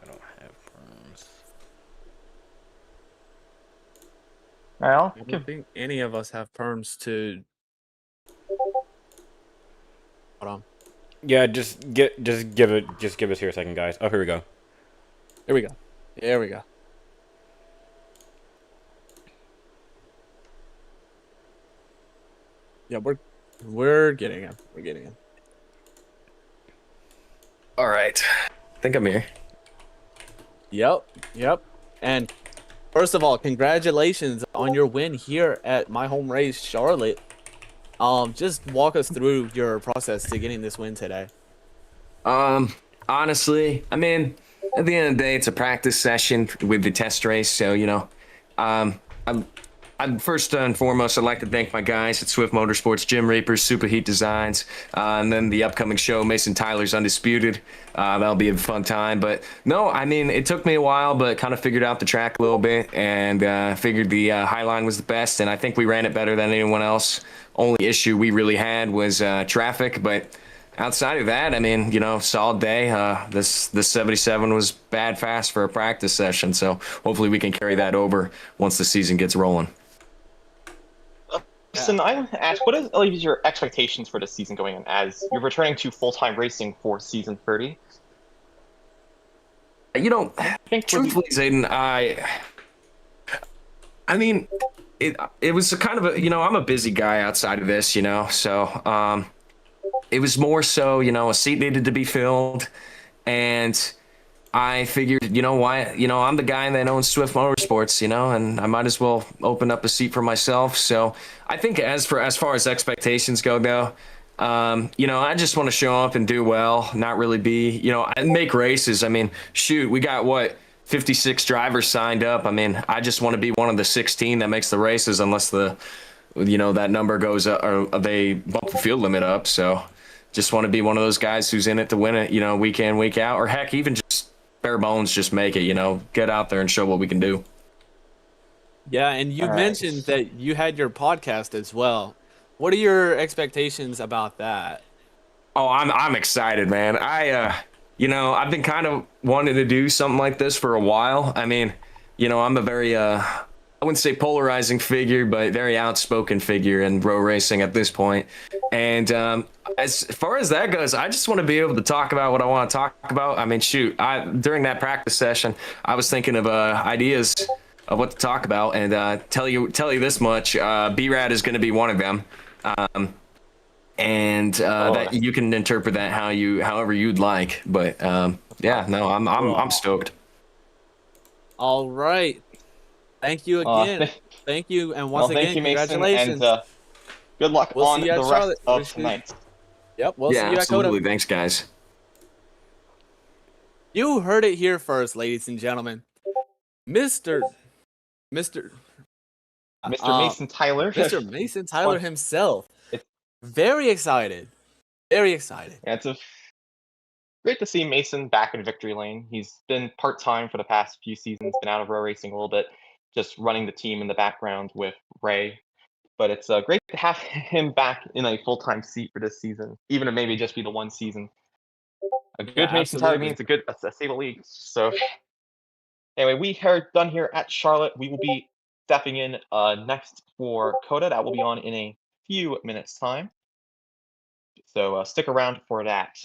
don't have perms. Well, I don't think any of us have perms to. Hold on. Yeah, just give us here a second, guys. Oh, here we go. Here we go. There we go. Yeah, we're getting him. We're getting him. All right. I think I'm here. Yep. And first of all, congratulations on your win here at my home race, Charlotte. Just walk us through your process to getting this win today. Honestly, I mean, at the end of the day, it's a practice session with the test race. So, I'm first and foremost, I'd like to thank my guys at Swift Motorsports, Jim Reapers, Superheat Designs, and then the upcoming show, Mason Tyler's Undisputed. That'll be a fun time. But no, I mean, it took me a while, but kind of figured out the track a little bit and figured the Highline was the best. And I think we ran it better than anyone else. Only issue we really had was traffic, but outside of that, I mean, solid day. This 77 was bad fast for a practice session, so hopefully we can carry that over once the season gets rolling. Listen, I want to ask, what is your expectations for the season going in as you're returning to full-time racing for season 30? Truthfully, Zayden, I mean, it was a kind of I'm a busy guy outside of this, so it was more so, a seat needed to be filled, and I figured, I'm the guy that owns Swift Motorsports, and I might as well open up a seat for myself. So I think as far as expectations go, though, I just want to show up and do well, not really be, and make races. I mean, shoot, we got 56 drivers signed up. I mean, I just want to be one of the 16 that makes the races, unless that number goes up or they bump the field limit up. So just want to be one of those guys who's in it to win it, week in, week out, or heck, even just bare bones, just make it, get out there and show what we can do. Yeah, and you mentioned that you had your podcast as well. What are your expectations about that? Oh, I'm excited, man. I've been kind of wanting to do something like this for a while. I mean, I'm a very I wouldn't say polarizing figure, but very outspoken figure in road racing at this point. And as far as that goes, I just want to be able to talk about what I want to talk about. I mean, shoot, during that practice session, I was thinking of ideas of what to talk about, and tell you this much: B-Rad is going to be one of them, that you can interpret that however you'd like. But I'm stoked. All right. Thank you again. Thank you, and once thank again, you, Mason, congratulations. and good luck We'll on see you at the Charlotte. rest of tonight. Yep, we'll see you at Coda. Absolutely. Thanks, guys. You heard it here first, ladies and gentlemen. Mr. Mr. Mason Tyler. Mr. Mason Tyler himself. Very excited. Very excited. Yeah, it's great to see Mason back in victory lane. He's been part-time for the past few seasons, been out of row racing a little bit, just running the team in the background with Ray. But it's great to have him back in a full-time seat for this season, even if maybe just be the one season. A good Mason Tyler means a stable league. So anyway, we are done here at Charlotte. We will be stepping in next for Coda. That will be on in a few minutes' time. So stick around for that.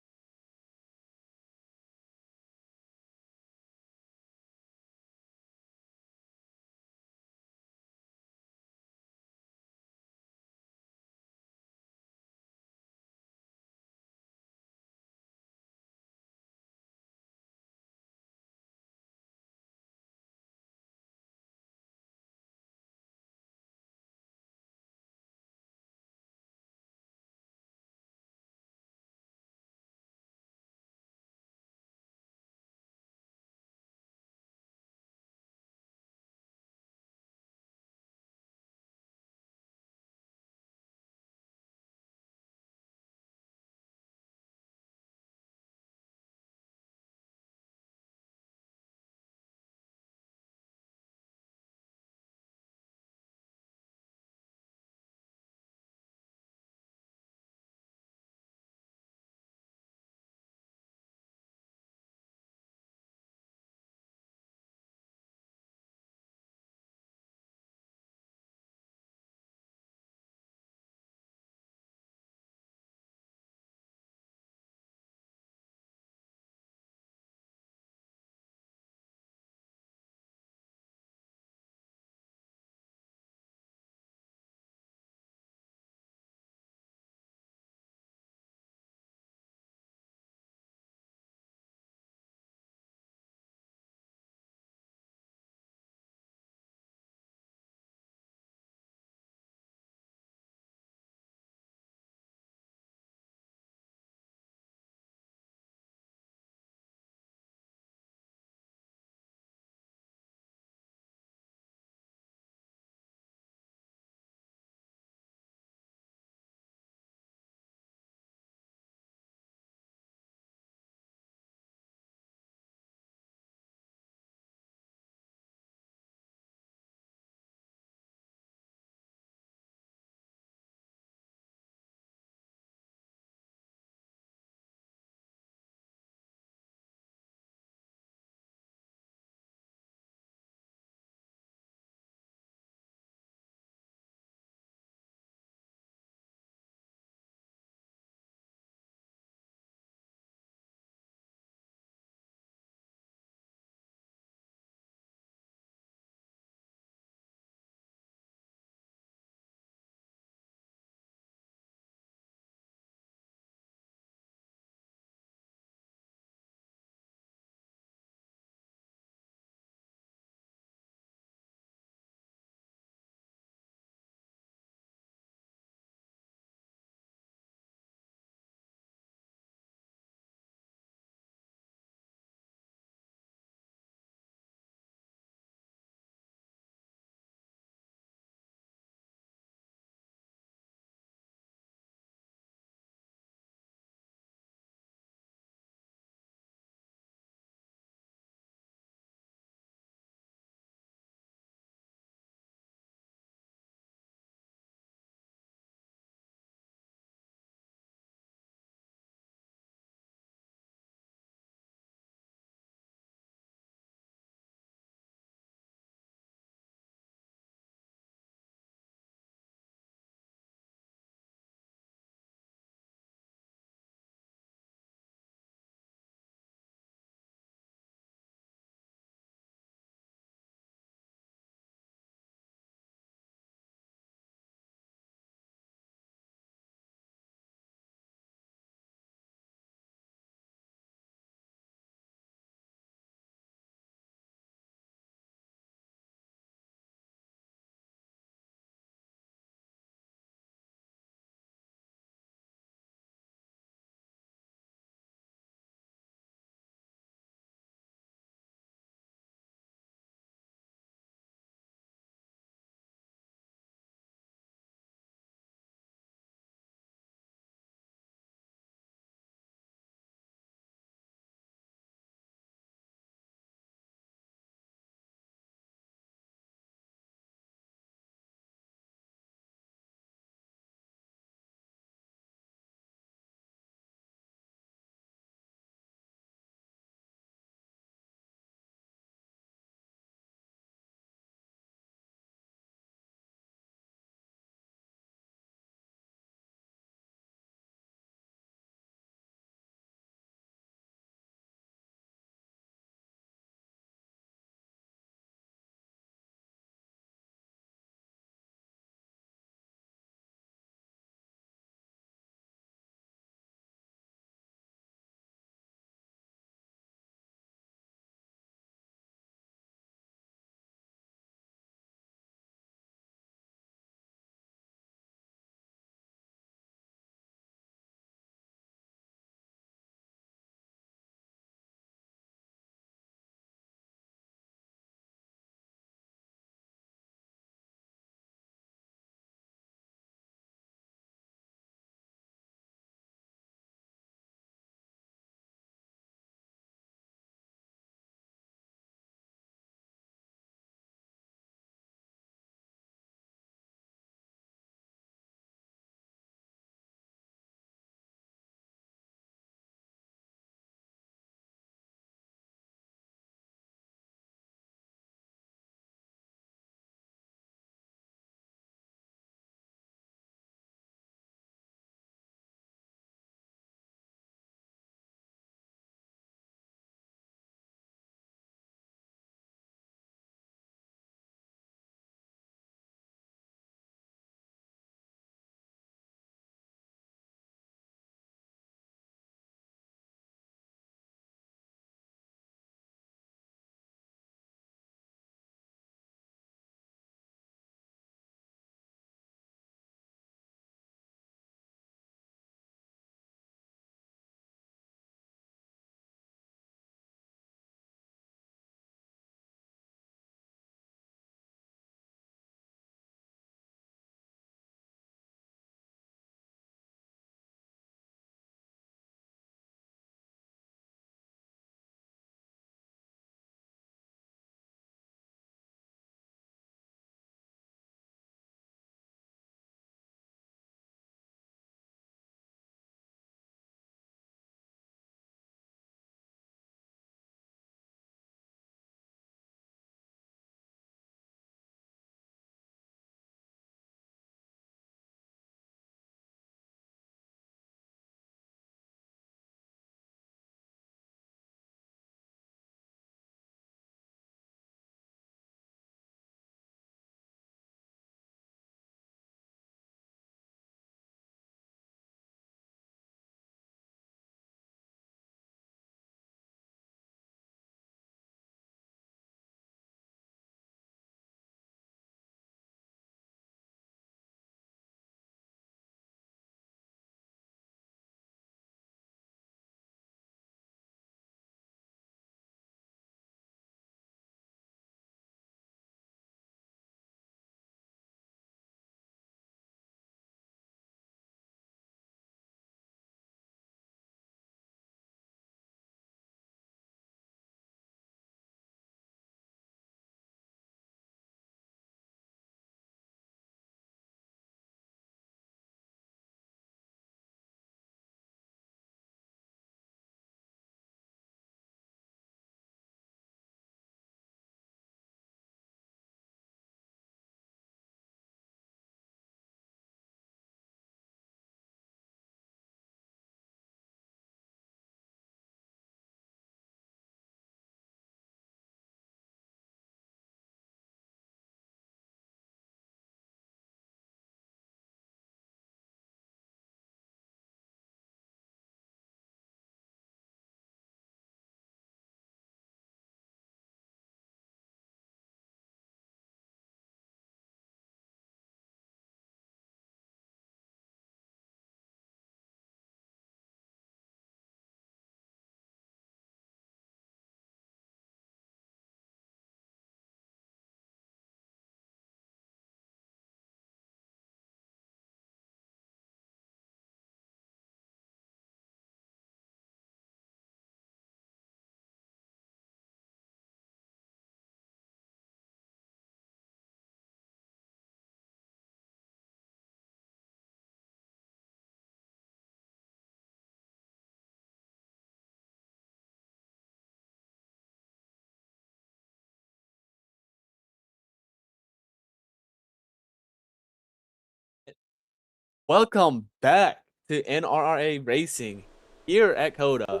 Welcome back to NRRA Racing here at CODA,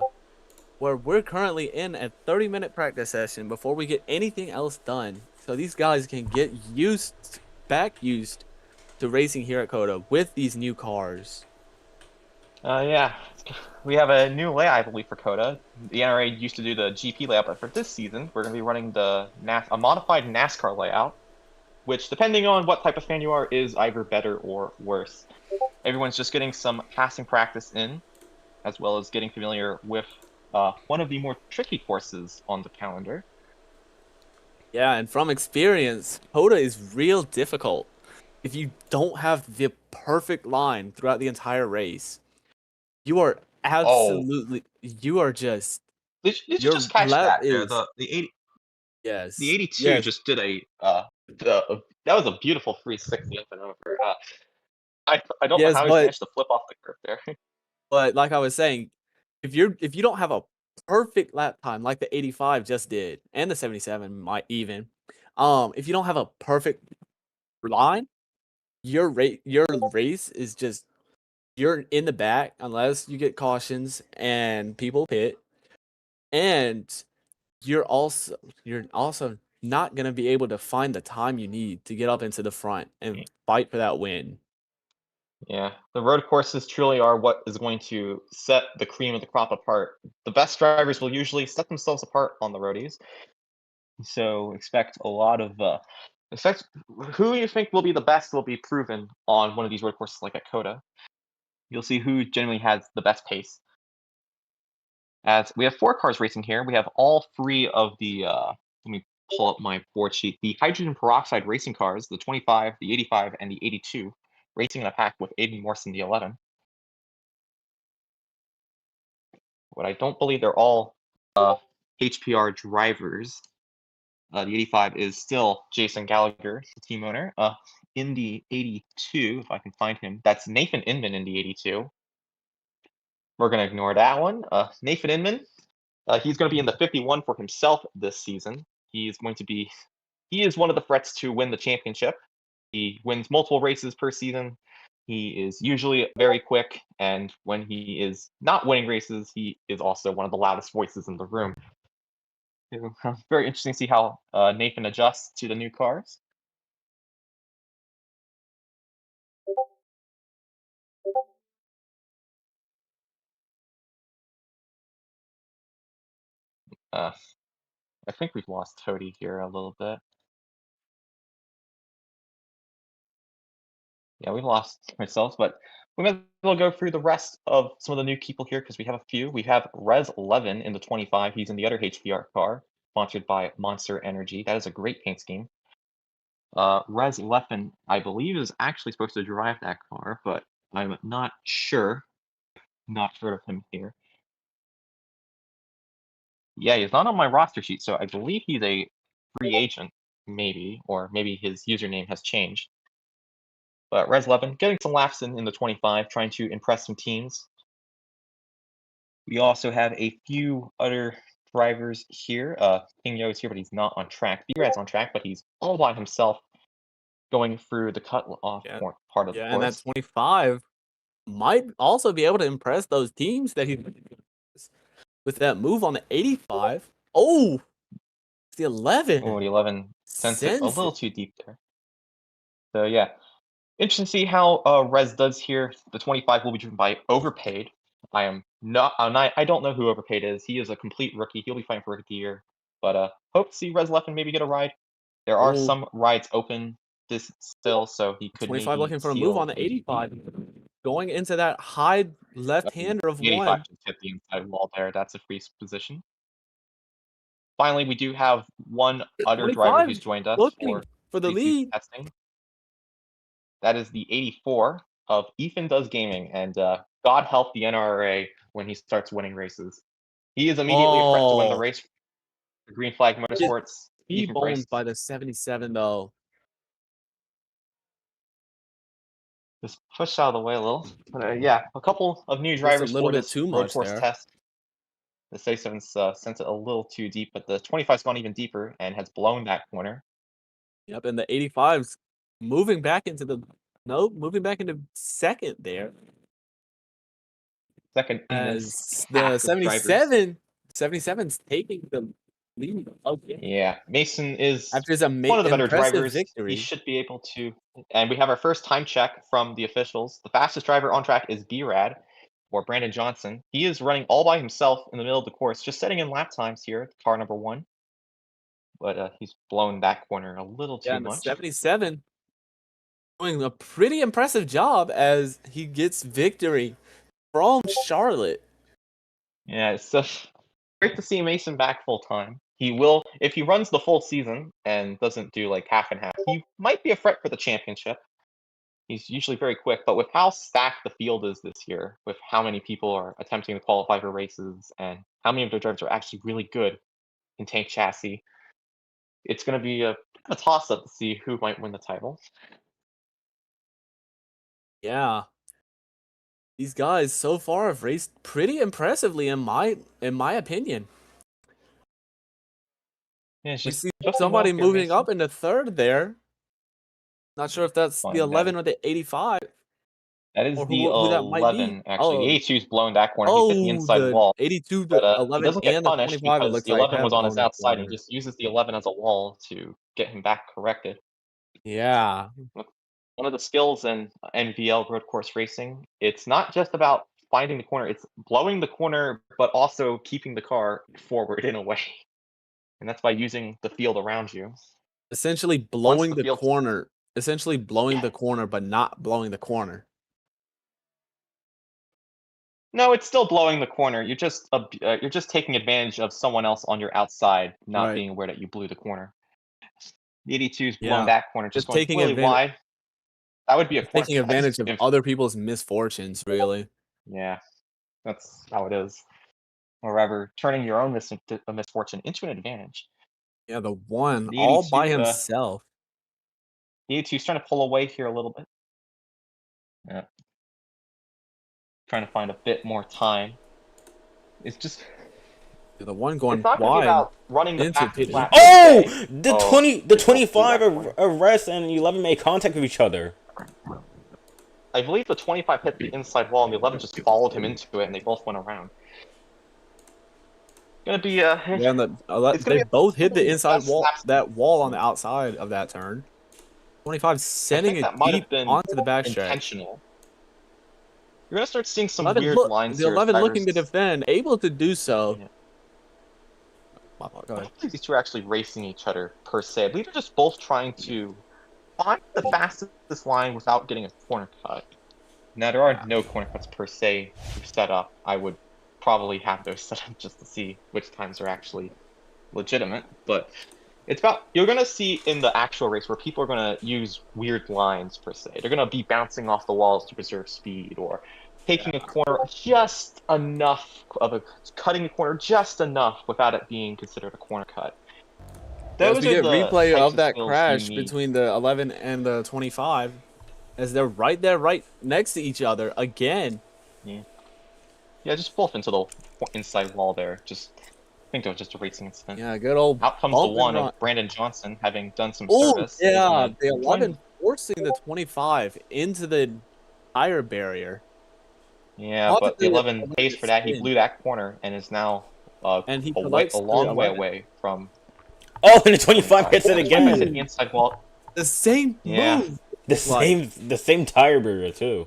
where we're currently in a 30-minute practice session before we get anything else done, so these guys can get back used to racing here at CODA with these new cars. Yeah, we have a new layout, I believe, for CODA. The NRA used to do the GP layout, but for this season, we're going to be running a modified NASCAR layout, which, depending on what type of fan you are, is either better or worse. Everyone's just getting some passing practice in, as well as getting familiar with one of the more tricky courses on the calendar. Yeah, and from experience, CODA is real difficult if you don't have the perfect line throughout the entire race. You are absolutely, you are just. Did you your just catch lap that? is The 80, yes, the 82 yes. just did that was a beautiful 360 up and over. I don't know Yes, how he but managed to flip off the curve there. but like I was saying, if you don't have a perfect lap time like the 85 just did, and the 77 might even, if you don't have a perfect line, your race is just, you're in the back unless you get cautions and people pit, and you're also not gonna be able to find the time you need to get up into the front and fight for that win. Yeah, the road courses truly are what is going to set the cream of the crop apart. The best drivers will usually set themselves apart on the roadies. So expect a lot of who you think will be the best will be proven on one of these road courses like at CODA. You'll see who generally has the best pace. As we have 4 cars racing here, we have all 3 of the let me pull up my board sheet. The hydrogen peroxide racing cars, the 25, the 85, and the 82, racing in a pack with Aiden Morrison, the 11. But I don't believe they're all HPR drivers. The 85 is still Jason Gallagher, the team owner. In the 82, if I can find him, that's Nathan Inman in the 82. We're going to ignore that one. Nathan Inman, he's going to be in the 51 for himself this season. He is one of the threats to win the championship. He wins multiple races per season. He is usually very quick, and when he is not winning races, he is also one of the loudest voices in the room. Very interesting to see how Nathan adjusts to the new cars. I think we've lost Cody here a little bit. Yeah, we lost ourselves, but we might as well go through the rest of some of the new people here because we have a few. We have Res 11 in the 25. He's in the other HPR car, sponsored by Monster Energy. That is a great paint scheme. Res 11, I believe, is actually supposed to drive that car, but I'm not sure. Not heard of him here. Yeah, he's not on my roster sheet, so I believe he's a free agent, maybe, or maybe his username has changed. But Res 11, getting some laps in the 25, trying to impress some teams. We also have a few other drivers here. King Yo is here, but he's not on track. B-Rad's on track, but he's all by himself going through the cut-off part of the course. And that 25 might also be able to impress those teams that he with that move on the 85. Oh, it's the 11. Oh, the 11 sends it a little too deep there. So yeah, interesting to see how Res does here. The 25 will be driven by Overpaid. I don't know who Overpaid is. He is a complete rookie. He'll be fighting for Rookie of the Year. But hope to see Res Leffen maybe get a ride. There are some rides open this still, so he could 25 maybe looking for a move on the 85. Going into that high left-hander of 85 one. just hit the inside wall there. That's a free position. Finally, we do have one other driver who's joined us for the lead. Testing. That is the 84 of Ethan Does Gaming, and God help the NRRA when he starts winning races. He is immediately a threat to win the race. The Green Flag Motorsports. He boned by the 77 though. Just push out of the way a little. But yeah, a couple of new drivers a little for bit this too road much course there. test. The 77's sent it a little too deep, but the 25's gone even deeper and has blown that corner. Yep, and the 85's moving back into the Nope, moving back into second there. Second in As this the pack of drivers. 77's taking the lead again. Yeah, Mason is After his one of the better impressive drivers. victory. He should be able to. And we have our first time check from the officials. The fastest driver on track is B-Rad, or Brandon Johnson. He is running all by himself in the middle of the course, just setting in lap times here, car number 1. But he's blown that corner a little too Yeah, and the much. 77 doing a pretty impressive job as he gets victory from Charlotte. Yeah, it's great to see Mason back full time. He will, if he runs the full season and doesn't do like half and half, he might be a threat for the championship. He's usually very quick, but with how stacked the field is this year, with how many people are attempting to qualify for races, and how many of their drivers are actually really good in tank chassis, it's going to be a toss-up to see who might win the title. Yeah. These guys so far have raced pretty impressively in my opinion. Yeah, it's We just see somebody well here, moving Mason. up into third there. Not sure if that's the 11 or the 85. That is or the who that might be. 11, actually. The 82's blown that corner. He hit the Oh, inside the wall. 82, But the he 11, doesn't get and the punished 25, it because looks the like 11 have was on blown his that outside. He corner. just uses the 11 as a wall to get him back corrected. Yeah. One of the skills in NVL road course racing, it's not just about finding the corner, it's blowing the corner, but also keeping the car forward in a way. And that's by using the field around you. Essentially blowing the corner. Essentially blowing the corner, but not blowing the corner. No, it's still blowing the corner. You're just taking advantage of someone else on your outside, not being aware that you blew the corner. The 82's blown that corner, just going really wide. That would be a corner. Taking advantage of other people's misfortunes, really. Yeah, that's how it is. Or rather, turning your own misfortune into an advantage. Yeah, the one all by himself. The 82's trying to pull away here a little bit. Yeah. Trying to find a bit more time. It's just the one going it's not wide. About running the fastest lap. Oh, the 25 arrest and 11 made contact with each other. I believe the 25 hit the inside wall and the 11 just followed him into it, and they both went around. Gonna be they both hit the inside wall, that wall on the outside of that turn. 25 sending it deep onto the backstretch. Intentional. You're gonna start seeing some weird lines here. The 11 looking to just defend, able to do so. Yeah. Go ahead. I don't think these two are actually racing each other per se. I believe they're just both trying to find the fastest line without getting a corner cut. Now there are no corner cuts per se set up. I would probably have those set up just to see which times are actually legitimate. But it's about, you're gonna see in the actual race where people are gonna use weird lines per se. They're gonna be bouncing off the walls to preserve speed, or taking a corner just enough cutting a corner just enough without it being considered a corner cut. Those we get replay of that crash between the 11 and the 25, as they're right there, right next to each other again. Yeah, just both into the inside wall there. I think it was just a racing incident. Yeah, good old. Out comes the one of Brandon Johnson, having done some service. Yeah, the 11 forcing the 25 into the tire barrier. Yeah, but the 11 pays for that. He blew that corner and is now a long way away from. Oh, and the 25 hits it again. The inside wall. The same move. The same tire barrier too.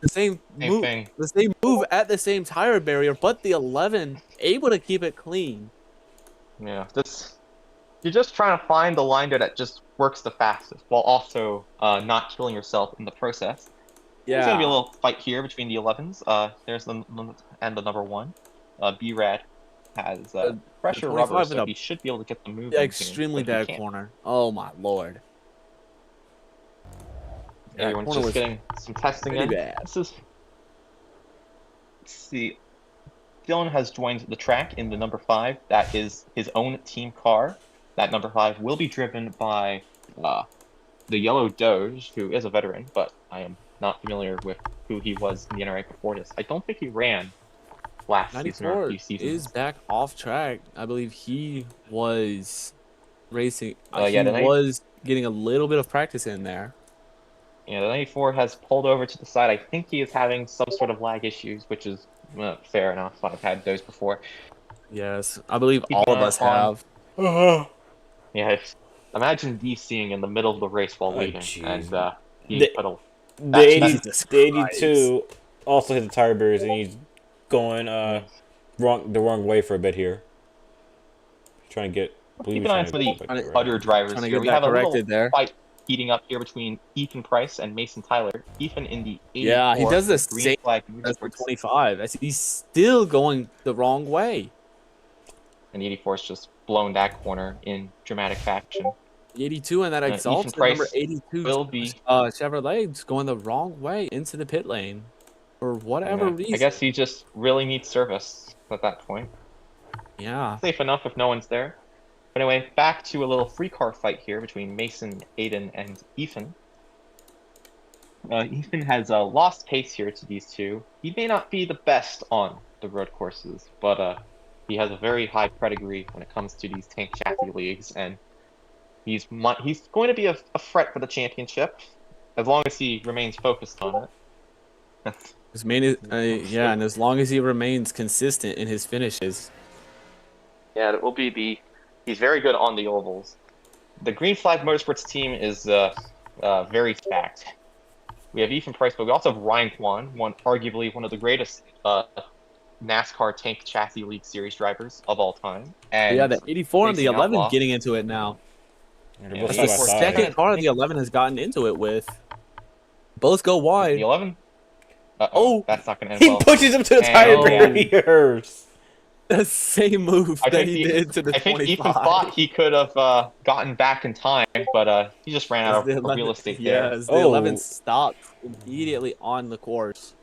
The same move at the same tire barrier, but the 11 able to keep it clean. Yeah, you're just trying to find the line there that just works the fastest, while also not killing yourself in the process. Yeah, there's gonna be a little fight here between the 11s. There's the number 1. B-Rad has pressure rubber, so he should be able to get the move. Yeah, extremely bad corner. Oh my lord. Everyone's just getting some testing in. Bad. Let's see. Dylan has joined the track in the number 5. That is his own team car. That number 5 will be driven by the Yellow Doge, who is a veteran, but I am not familiar with who he was in the NRRA before this. I don't think he ran last season or a few seasons. Is back off track. I believe he was racing. He was getting a little bit of practice in there. Yeah, the 94 has pulled over to the side. I think he is having some sort of lag issues, which is fair enough. I've had those before. Yes, I believe Keep all an of eye us on- have. Yeah, imagine DCing in the middle of the race while Oh, leading, jeez. and he The, put a the 80, Jesus the 82 also hit the tire barriers, and he's going the wrong way for a bit here. Trying to get. Keep an eye out for the other drivers Trying to here. get We that have a little corrected there. fight heating up here between Ethan Price and Mason Tyler. Ethan in the 84. Yeah, he does the green same flag as for motorsports, 25. As he's still going the wrong way. and the 84 is just blown that corner in dramatic fashion. The 82 and that Ethan exhausted Price number 82 will be. Chevrolet is going the wrong way into the pit lane for whatever reason. I guess he just really needs service at that point. Yeah. Safe enough if no one's there. But anyway, back to a little free car fight here between Mason, Aiden, and Ethan. Ethan has lost pace here to these two. He may not be the best on the road courses, but he has a very high pedigree when it comes to these tank chassis leagues, and he's going to be a threat for the championship as long as he remains focused on it. His main is, yeah, and as long as he remains consistent in his finishes. Yeah, it will be he's very good on the ovals. The Green Flag Motorsports team is very stacked. We have Ethan Price, but we also have Ryan Kwan, arguably one of the greatest NASCAR Tank Chassis League Series drivers of all time. And yeah, the 84 and the 11 Outlaw. getting into it now. Yeah, That's the second car the 11 has gotten into it with. Both go wide. The 11? Oh, that's not going to end He well. pushes him to the tire barriers. The same move that he did to the 25. I think Ethan thought he could have gotten back in time, but he just ran out of real estate there. Yes, the 11 stopped immediately on the course.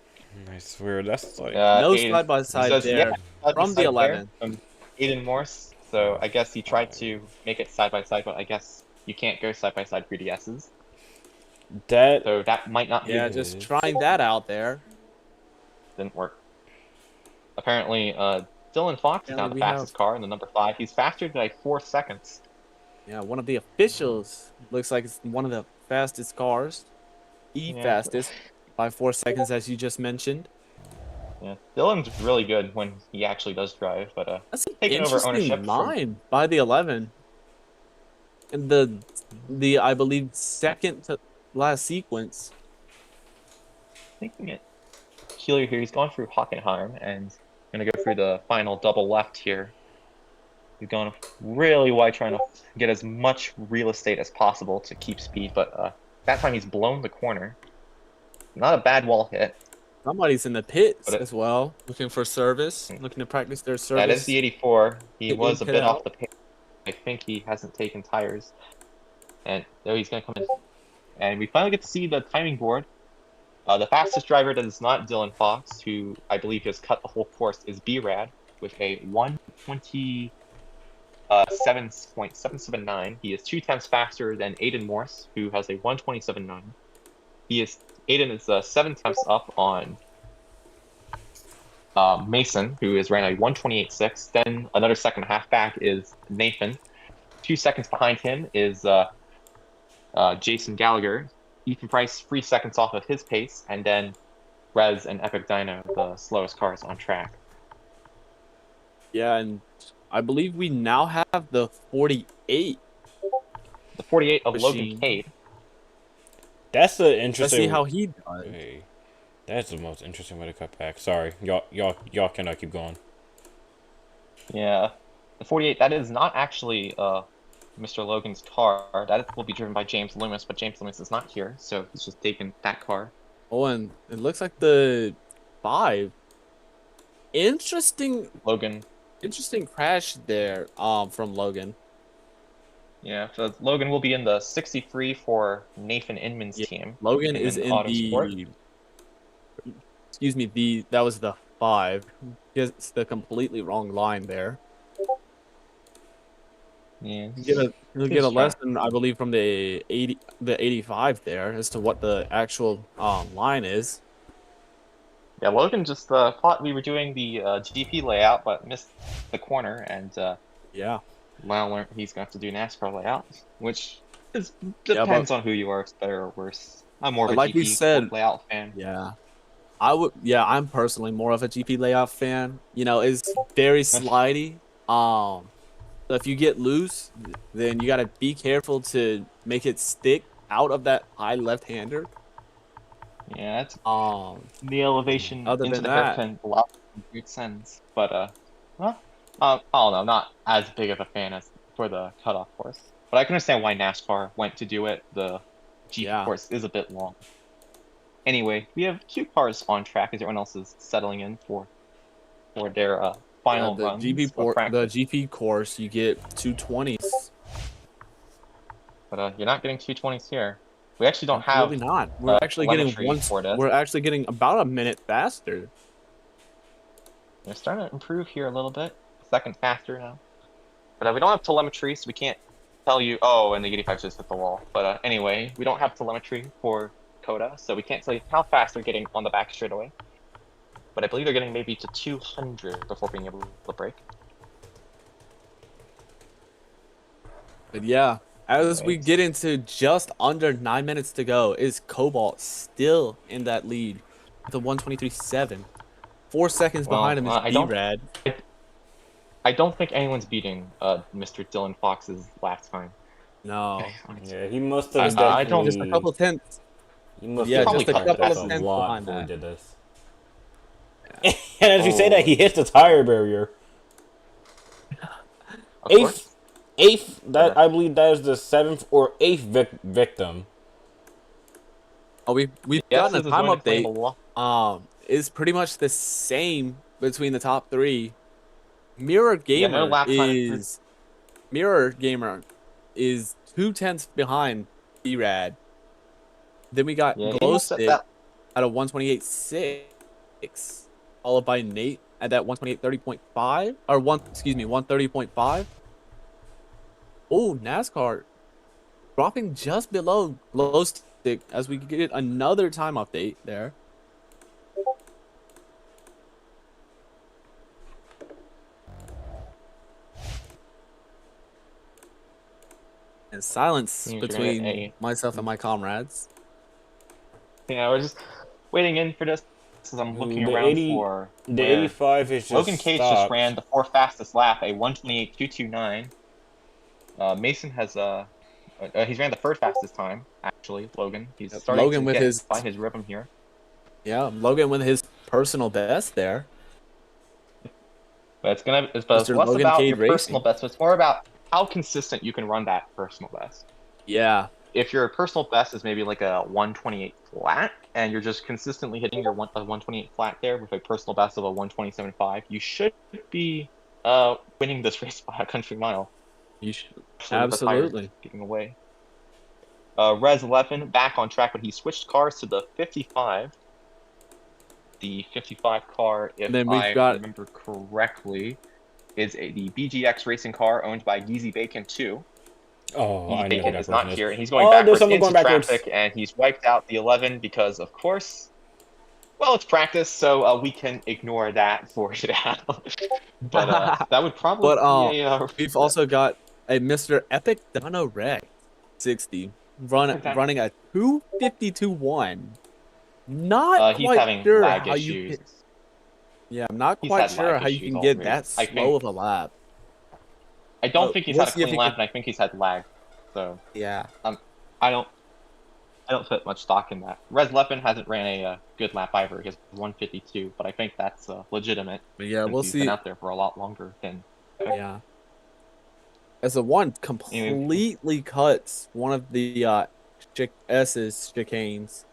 I swear, that's like... no Aiden, side-by-side there from the 11. From Aiden Morse, so I guess he tried to make it side-by-side, but I guess you can't go side-by-side 3DSs. So that might not be... Yeah, just trying that out there. Didn't work. Apparently, Dylan Fox is now the fastest car in the number 5. He's faster by 4 seconds. Yeah, one of the officials looks like it's one of the fastest cars. Fastest by 4 seconds, as you just mentioned. Yeah, Dylan's really good when he actually does drive, but that's an taking over ownership line by the 11. And the I believe second to last sequence. Thinking it. Keeler here, he's going through Hockenheim and gonna go through the final double left here. He's going really wide, trying to get as much real estate as possible to keep speed, but that time he's blown the corner. Not a bad wall hit. Somebody's in the pits as well, looking for service, looking to practice their service. That is the 84. He was a bit off the pace. I think he hasn't taken tires. And there he's gonna come in. And we finally get to see the timing board. The fastest driver that is not Dylan Fox, who I believe has cut the whole course, is B-Rad with a 127.779. He is 2 times faster than Aiden Morse, who has a 127.9. Aiden is 7 times up on Mason, who is ran a 128.6. Then another second and a half back is Nathan. 2 seconds behind him is Jason Gallagher. Ethan Price 3 seconds off of his pace, and then Rez and Epic Dyno, the slowest cars on track. Yeah, and I believe we now have the 48. The 48 of machine. Logan Cade. That's the interesting... Let's see how he does. Hey, that's the most interesting way to cut back. Sorry, y'all cannot keep going. Yeah, the 48, that is not actually Mr. Logan's car. That will be driven by James Loomis, but James Loomis is not here, so he's just taking that car. Oh, and it looks like the 5. Interesting crash there from Logan. Yeah, so Logan will be in the 63 for Nathan Inman's team. Logan is in the... Excuse me, that was the 5. It's the completely wrong line there. Yeah, he'll get a lesson, I believe, from the 85 there as to what the actual line is. Yeah, Logan just thought we were doing the GP layout, but missed the corner, and yeah, now he's going to have to do NASCAR layout, which depends on who you are, if it's better or worse. I'm more of a like we GP said, layout fan. yeah. I'm personally more of a GP layout fan. You know, it's very slidey. So if you get loose, then you gotta be careful to make it stick out of that high left-hander. Yeah, it's the And elevation other into than the that, hairpin allows great sense, but well, I don't know, not as big of a fan as for the cutoff course. But I can understand why NASCAR went to do it. The GP yeah. course is a bit long. Anyway, we have 2 cars on track as everyone else is settling in for their Yeah, final runs of the practice. GP course, you get 220s. But you're not getting 220s here. We actually don't Absolutely have not. We're actually getting telemetry for this. We're actually getting about a minute faster. They're starting to improve here a little bit. Second faster now. But we don't have telemetry, so we can't tell you, oh, and the 85 just hit the wall. But anyway, we don't have telemetry for Coda, so we can't tell you how fast they're getting on the back straightaway. But I believe they're getting maybe to 200 before being able to brake. But yeah, as we get into just under 9 minutes to go, is Cobalt still in that lead with a 123.7. 4 seconds behind him is B-Rad. I don't think anyone's beating Mr. Dylan Fox's lap time. No. Yeah, he must have I don't. Just a couple tenths. He must Yeah, have just a practiced couple of a tenths lot behind before he that. did this. And as you say that, he hits the tire barrier. Eighth. That I believe that is the 7th or 8th victim. Oh, we've gotten a time update. Is pretty much the same between the top 3. Mirror Gamer is 2/10 behind B-Rad. Then we got Glowstick at a 128.6, followed by Nate at that 128.30.5 or 130.5. Oh, NASCAR dropping just below Glowstick as we get another time update there. And silence between myself and my comrades. Yeah, we're just waiting in for this. As I'm looking around for the 85 is just Logan Cage just ran the 4th fastest lap, a 128.229. Mason has he's ran the 1st fastest time actually. Logan, he's starting to find his rhythm here. Yeah, Logan with his personal best there. But it's less about your personal best. It's more about how consistent you can run that personal best. Yeah. If your personal best is maybe like a 128 flat, and you're just consistently hitting your 128 flat there with a personal best of a 127.5, you should be winning this race by a country mile. You should absolutely getting away. Res 11 back on track, but he switched cars to the 55. The 55 car, if I remember correctly, is the BGX racing car owned by Yeezy Bacon 2. Oh, I Bacon know is not here, and he's going backwards into traffic, and he's wiped out the 11 because, of course, well, it's practice, so we can ignore that for now. But that would probably be a... We've also got a Mr. Epic Dino Wreck 60 running a 252.1. Not quite sure how you can... Yeah, I'm not quite sure how you can get that slow of a lap. I don't think he's had a clean lap, and I think he's had lag. So yeah, I don't put much stock in that. Res Leppin hasn't ran a good lap either. He has 152, but I think that's legitimate. But yeah, we'll see. He's been out there for a lot longer than. Yeah. As the one completely cuts one of the S's chicanes.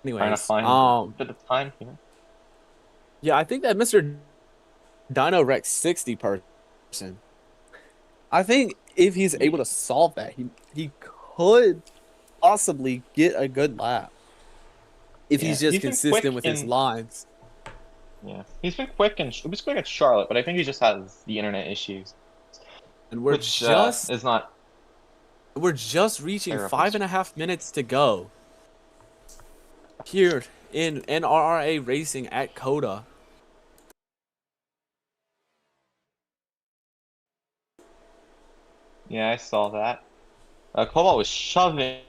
Anyways, trying to find a bit of time here. Yeah, I think that Mr. Dino Rex 60 person. I think if he's able to solve that, he could possibly get a good lap. If he's just consistent with his lines. Yeah, he's been quick, and it was quick at Charlotte, but I think he just has the internet issues. And we're just reaching 5.5 minutes to go here in NRRA racing at Coda. Yeah, I saw that. Cobalt was shoving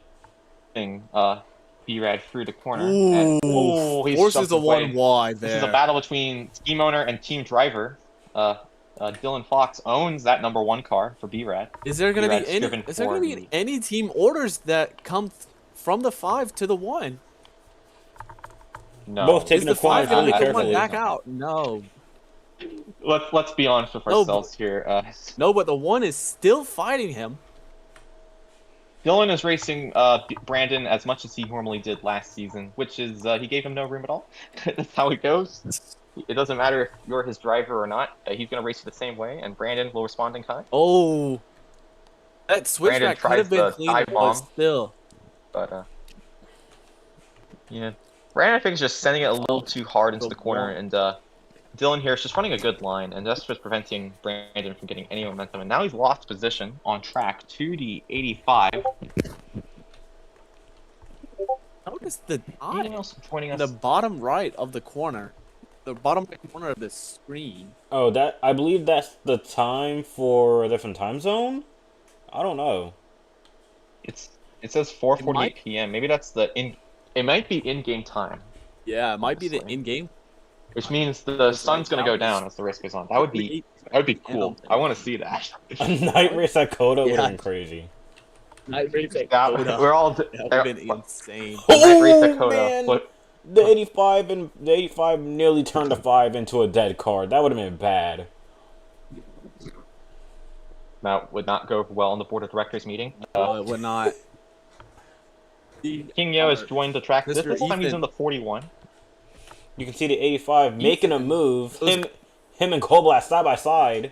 B-Rad through the corner. Ooh, And, he's forces shoved a away. one wide there. This is a battle between team owner and team driver. Dylan Fox owns that #1 car for B-Rad. Is there gonna be any? Is there gonna be any team orders that come from the 5 to the 1? No. Both taking Is the 5 gonna make the 1 carefully. back out? No. Let's be honest with ourselves here. No, but the 1 is still fighting him. Dylan is racing Brandon as much as he normally did last season, which is he gave him no room at all. That's how it goes. It doesn't matter if you're his driver or not. He's going to race you the same way, and Brandon will respond in kind. Oh, that switchback could have been cleaner, but still. But yeah, Brandon, I think, is just sending it a little too hard into the corner, and Dylan here is just running a good line, and that's just preventing Brandon from getting any momentum. And now he's lost position on track to the 85. Notice the Anyone else joining us? the bottom right of the corner. The bottom right corner of the screen. Oh, I believe that's the time for a different time zone? I don't know. It says 4:48 p.m. Maybe that's it might be in-game time. Yeah, it might be the in-game. Which means the sun's gonna go down as the race goes on. That would be cool. I want to see that. A night race at Coda would have been crazy. Night race at Coda. We're all that would have been insane. Night race at Coda. Man. The 85 nearly turned the 5 into a dead card. That would have been bad. That would not go well on the board of directors meeting. It would not. King Yo has joined the track. This time he's in the 41. You can see the 85 making a move. Him and Koblast side by side.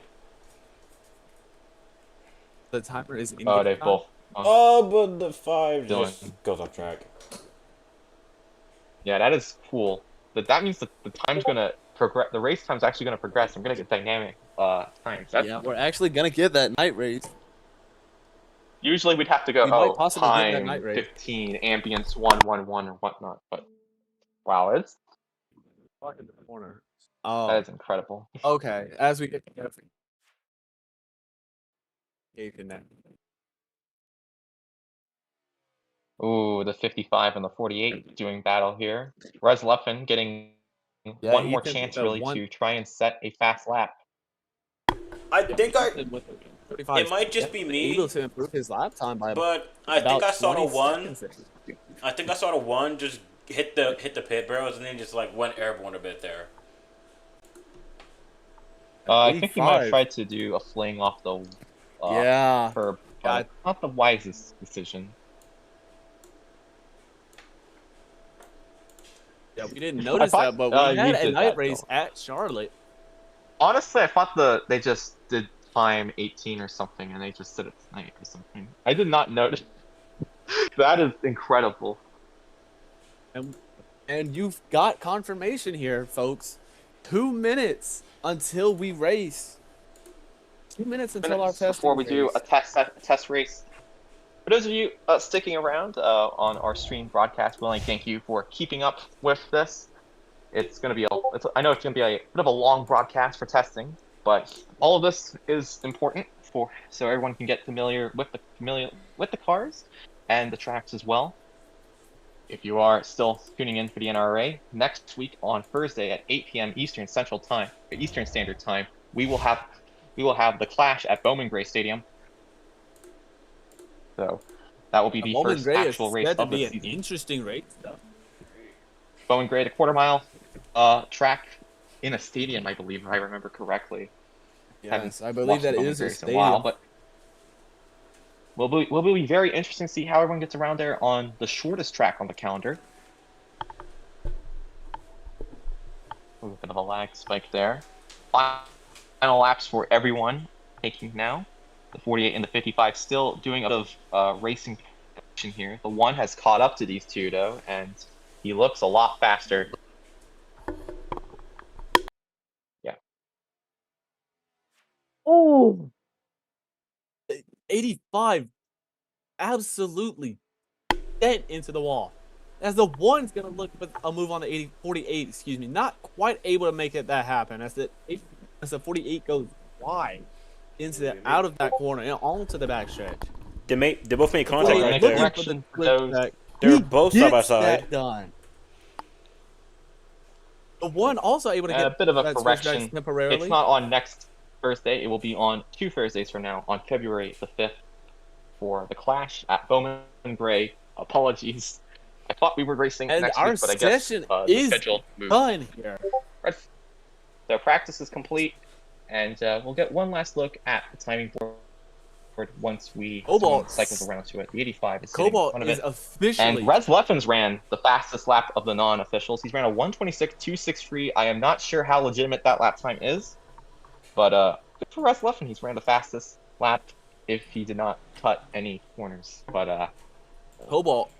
The timer is in. Oh, they both. But the 5 just goes off track. Yeah, that is cool. But that means that the time's gonna progress. The race time's actually gonna progress. I'm gonna get dynamic times. Yeah, we're actually gonna get that night race. Usually we'd have to go time night race. 15, ambience 111 or whatnot. But wow, it's in the corner. that is incredible. Okay, as we get Ooh, the 55 and the 48 doing battle here. Res Leffen getting one more chance really to try and set a fast lap. I think it might just be me, able to improve his lap time by but I think I saw the 1. I think I saw the 1 just hit the pit barrels and then just like went airborne a bit there. I think he might have tried to do a fling off the curb. Not the wisest decision. Yeah, we didn't notice that, but we had a night race at Charlotte. Honestly, I thought they just did time 18 or something, and they just did it tonight or something. I did not notice. That is incredible. And you've got confirmation here, folks. 2 minutes until we race. 2 minutes until our test. Before we do a test race. For those of you sticking around on our stream broadcast, we want to thank you for keeping up with this. It's going to be I know it's going to be a bit of a long broadcast for testing, but all of this is important so everyone can get familiar with the cars and the tracks as well. If you are still tuning in for the NRRA, next week on Thursday at 8 p.m. Eastern Standard Time, we will have the Clash at Bowman Gray Stadium. So that will be the first actual race of the season. Interesting race, though. Bowman Gray, the quarter-mile track in a stadium, I believe, if I remember correctly. Yes, I believe that is a stadium. While, but will be very interesting to see how everyone gets around there on the shortest track on the calendar. A bit of a lag spike there. Final laps for everyone taking now. The 48 and the 55 still doing a bit of racing action here. The 1 has caught up to these two, though, and he looks a lot faster. Yeah. Oh! 85 absolutely bent into the wall. As the 1's going to look with a move on the 48, excuse me, not quite able to make that happen. As the 48 goes wide out of that corner and onto the back stretch. They both made contact right there. Direction for those They're both side by side. That done. The one also able to get a bit of a that correction. temporarily. It's not on next Thursday. It will be on 2 Thursdays from now, on February the 5th, for the Clash at Bowman Gray. Apologies. I thought we were racing And next our week, but I guess session the is schedule moved. done here. Right. The practice is complete, and we'll get one last look at the timing board once someone cycles around to it. The 85 is sitting in front of it. Officially. And Rez Leffens ran the fastest lap of the non-officials. He's ran a 126.263. I am not sure how legitimate that lap time is, but good for Rez Leffen. He's ran the fastest lap if he did not cut any corners. But Cobalt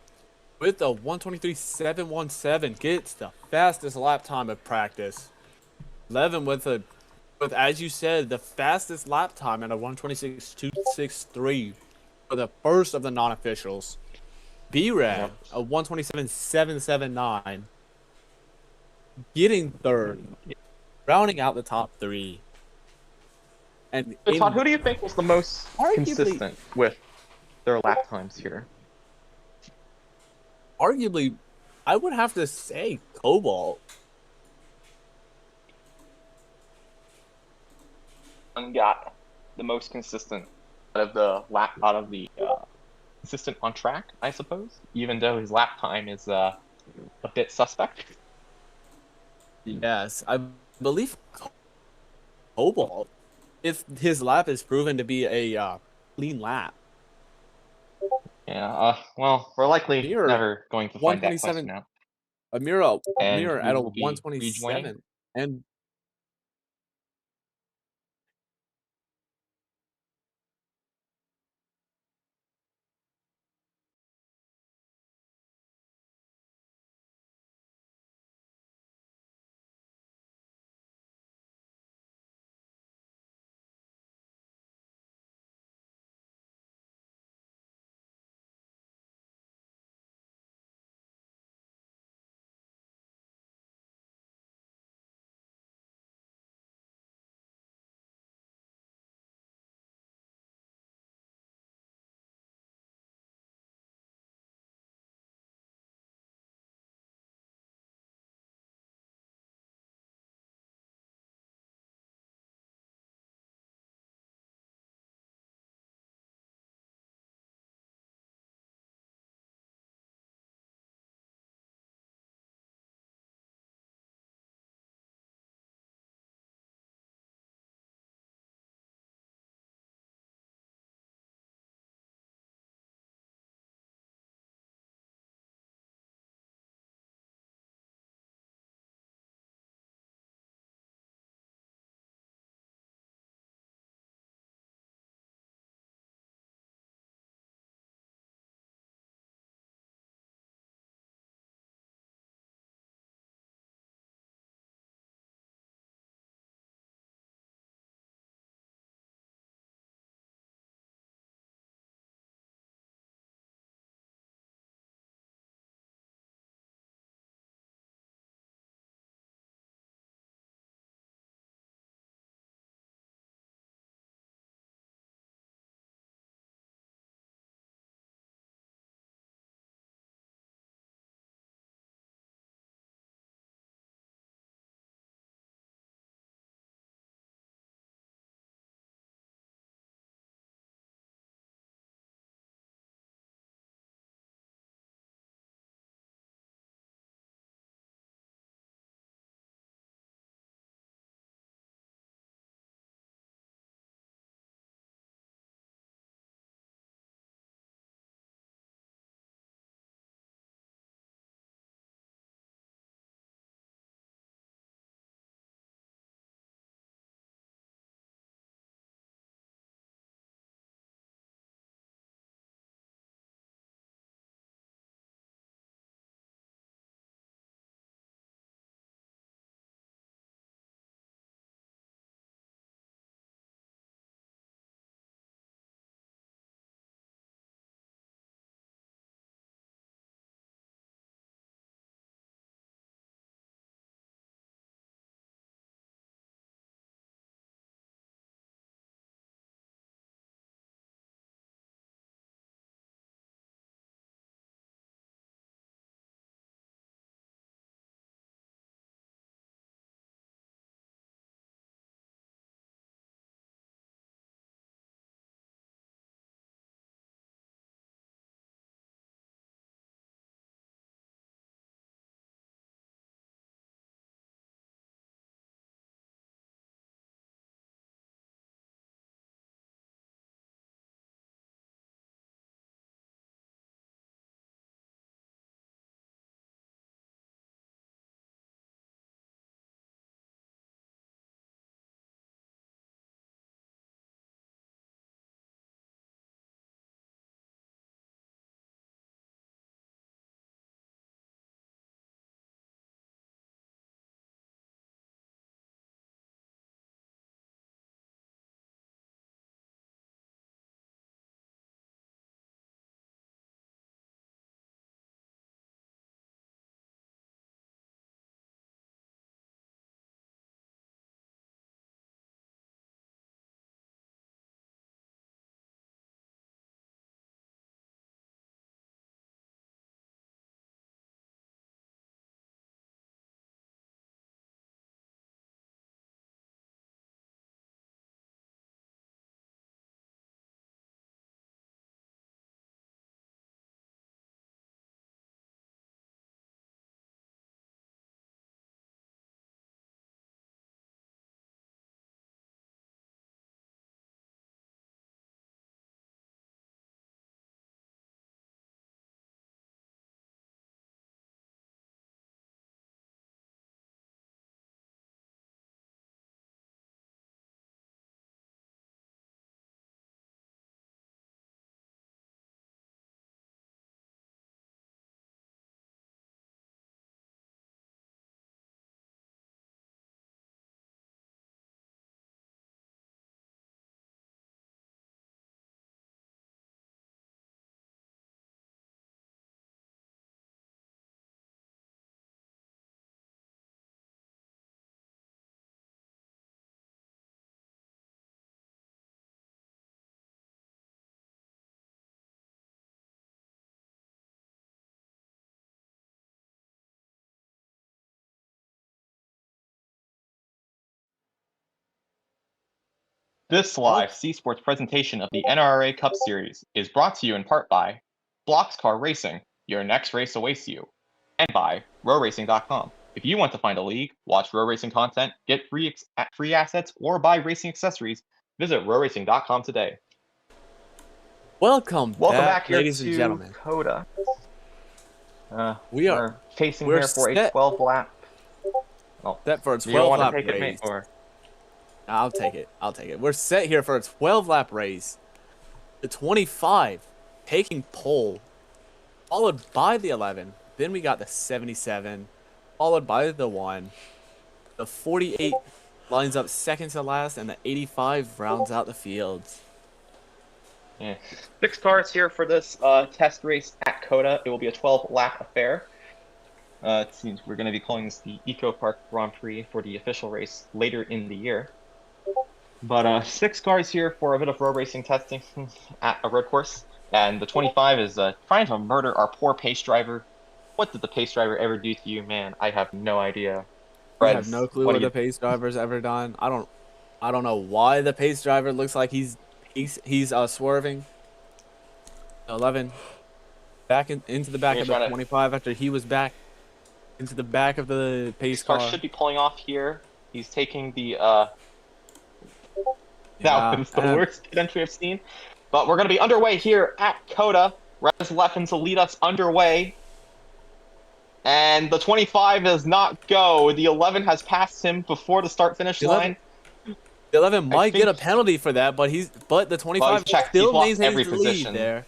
with a 123.717 gets the fastest lap time of practice. Levin with as you said, the fastest lap time at a 126.263 for the first of the non-officials. B-Rad, a 127.779, getting third, rounding out the top three. And so Todd, who do you think was the most consistent with their lap times here? Arguably, I would have to say Cobalt. Got the most consistent out of the consistent on track, I suppose, even though his lap time is a bit suspect. Yes, I believe Cobalt, if his lap is proven to be a clean lap. Yeah, well, we're likely never going to find that question out. A mirror And at a will be 127, and This live C Sports presentation of the NRRA Cup Series is brought to you in part by Bloxcar Racing. Your next race awaits you. And by RowRacing.com. If you want to find a league, watch Row Racing content, get free assets, or buy racing accessories, visit RowRacing.com today. Welcome back here ladies to and gentlemen. COTA. We're facing here for a 12 lap. Set for a 12 you don't want lap to take race. It, or... I'll take it. We're set here for a 12 lap race. The 25 taking pole, followed by the 11. Then we got the 77, followed by the 1. The 48 lines up second to last, and the 85 rounds out the fields. Yeah. 6 cars here for this test race at COTA. It will be a 12 lap affair. It seems we're going to be calling this the Eco Park Grand Prix for the official race later in the year. But 6 cars here for a bit of road racing testing at a road course. And the 25 is trying to murder our poor pace driver. What did the pace driver ever do to you, man? I have no idea. I have no clue what the pace driver's ever done. I don't know why the pace driver looks like he's swerving. 11 back into the back of the 25 after he was back into the back of the pace car. Should be pulling off here. He's taking the that was the worst entry I've seen. But we're going to be underway here at COTA. Res Leffen to lead us underway. And the 25 does not go. The 11 has passed him before the start-finish line. The 11 might get a penalty for that, but the 25 still maintains the lead there.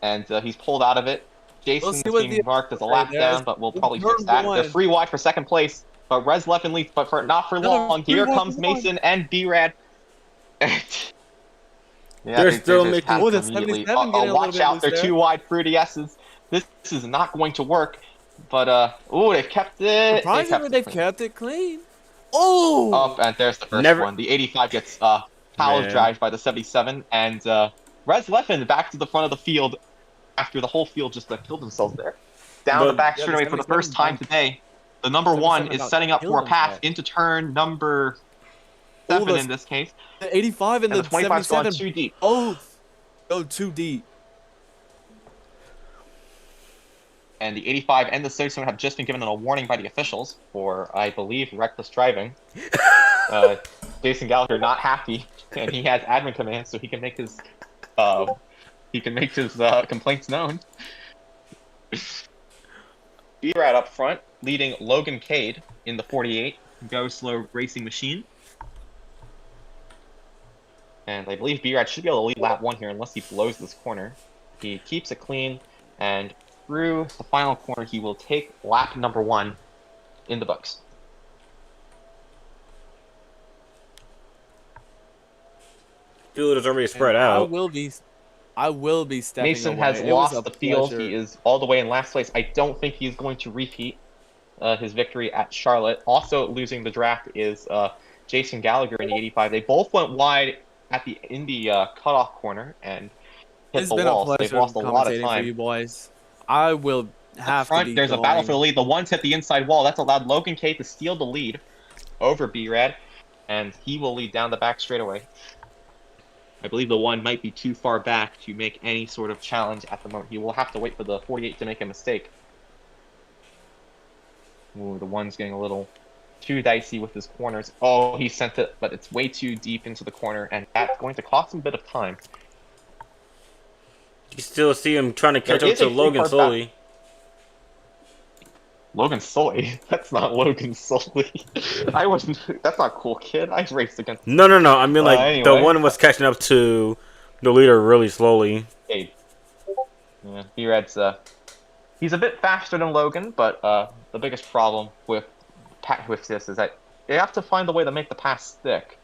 And he's pulled out of it. Jason's being marked as a lap down, but we'll probably fix that. They're free wide for second place. But Res Leffen leads, but not for long. Here comes Mason and B-Rad. They're still making... Oh, the 77 getting a little watch bit out, they're there. 2 wide for the S's. This is not going to work. But, they've kept it. Surprisingly, they've kept it clean. Oh! And there's the first one. The 85 gets power drive by the 77. And Res Leffen back to the front of the field after the whole field just killed themselves there. Down the back straightaway for the first time today. The number 1 is setting up for a pass into turn number 7 in this case. The 85 and the 25's 77 gone too deep. Go too deep. And the 85 and the 77 have just been given a warning by the officials for, I believe, reckless driving. Jason Gallagher not happy, and he has admin commands so he can make his complaints known. B-Rad up front, leading Logan Cade in the 48. Go Slow Racing Machine. And I believe B-Rad should be able to lead lap 1 here unless he blows this corner. He keeps it clean, and through the final corner, he will take lap number 1 in the books. Field is already spread out. I will be stepping Mason away. has lost the field. He is all the way in last place. I don't think he is going to repeat his victory at Charlotte. Also losing the draft is Jason Gallagher in the 85. They both went wide in the cutoff corner and hit the wall. So they've lost a lot of time. For you boys. I will have to be There's a battle for the lead. The 1's hit the inside wall. That's allowed Logan Cade to steal the lead over B-Rad, and he will lead down the back straightaway. I believe the 1 might be too far back to make any sort of challenge at the moment. He will have to wait for the 48 to make a mistake. Ooh, the 1's getting a little too dicey with his corners. Oh, he sent it, but it's way too deep into the corner, and that's going to cost him a bit of time. You still see him trying to catch up to Logan Sully. Logan Sully? That's not Logan Sully. That's not cool, kid. I raced against... No. I mean, anyway. The 1 was catching up to the leader really slowly. Hey. Yeah, B-Rad's, he's a bit faster than Logan, but the biggest problem with this is that you have to find a way to make the pass stick.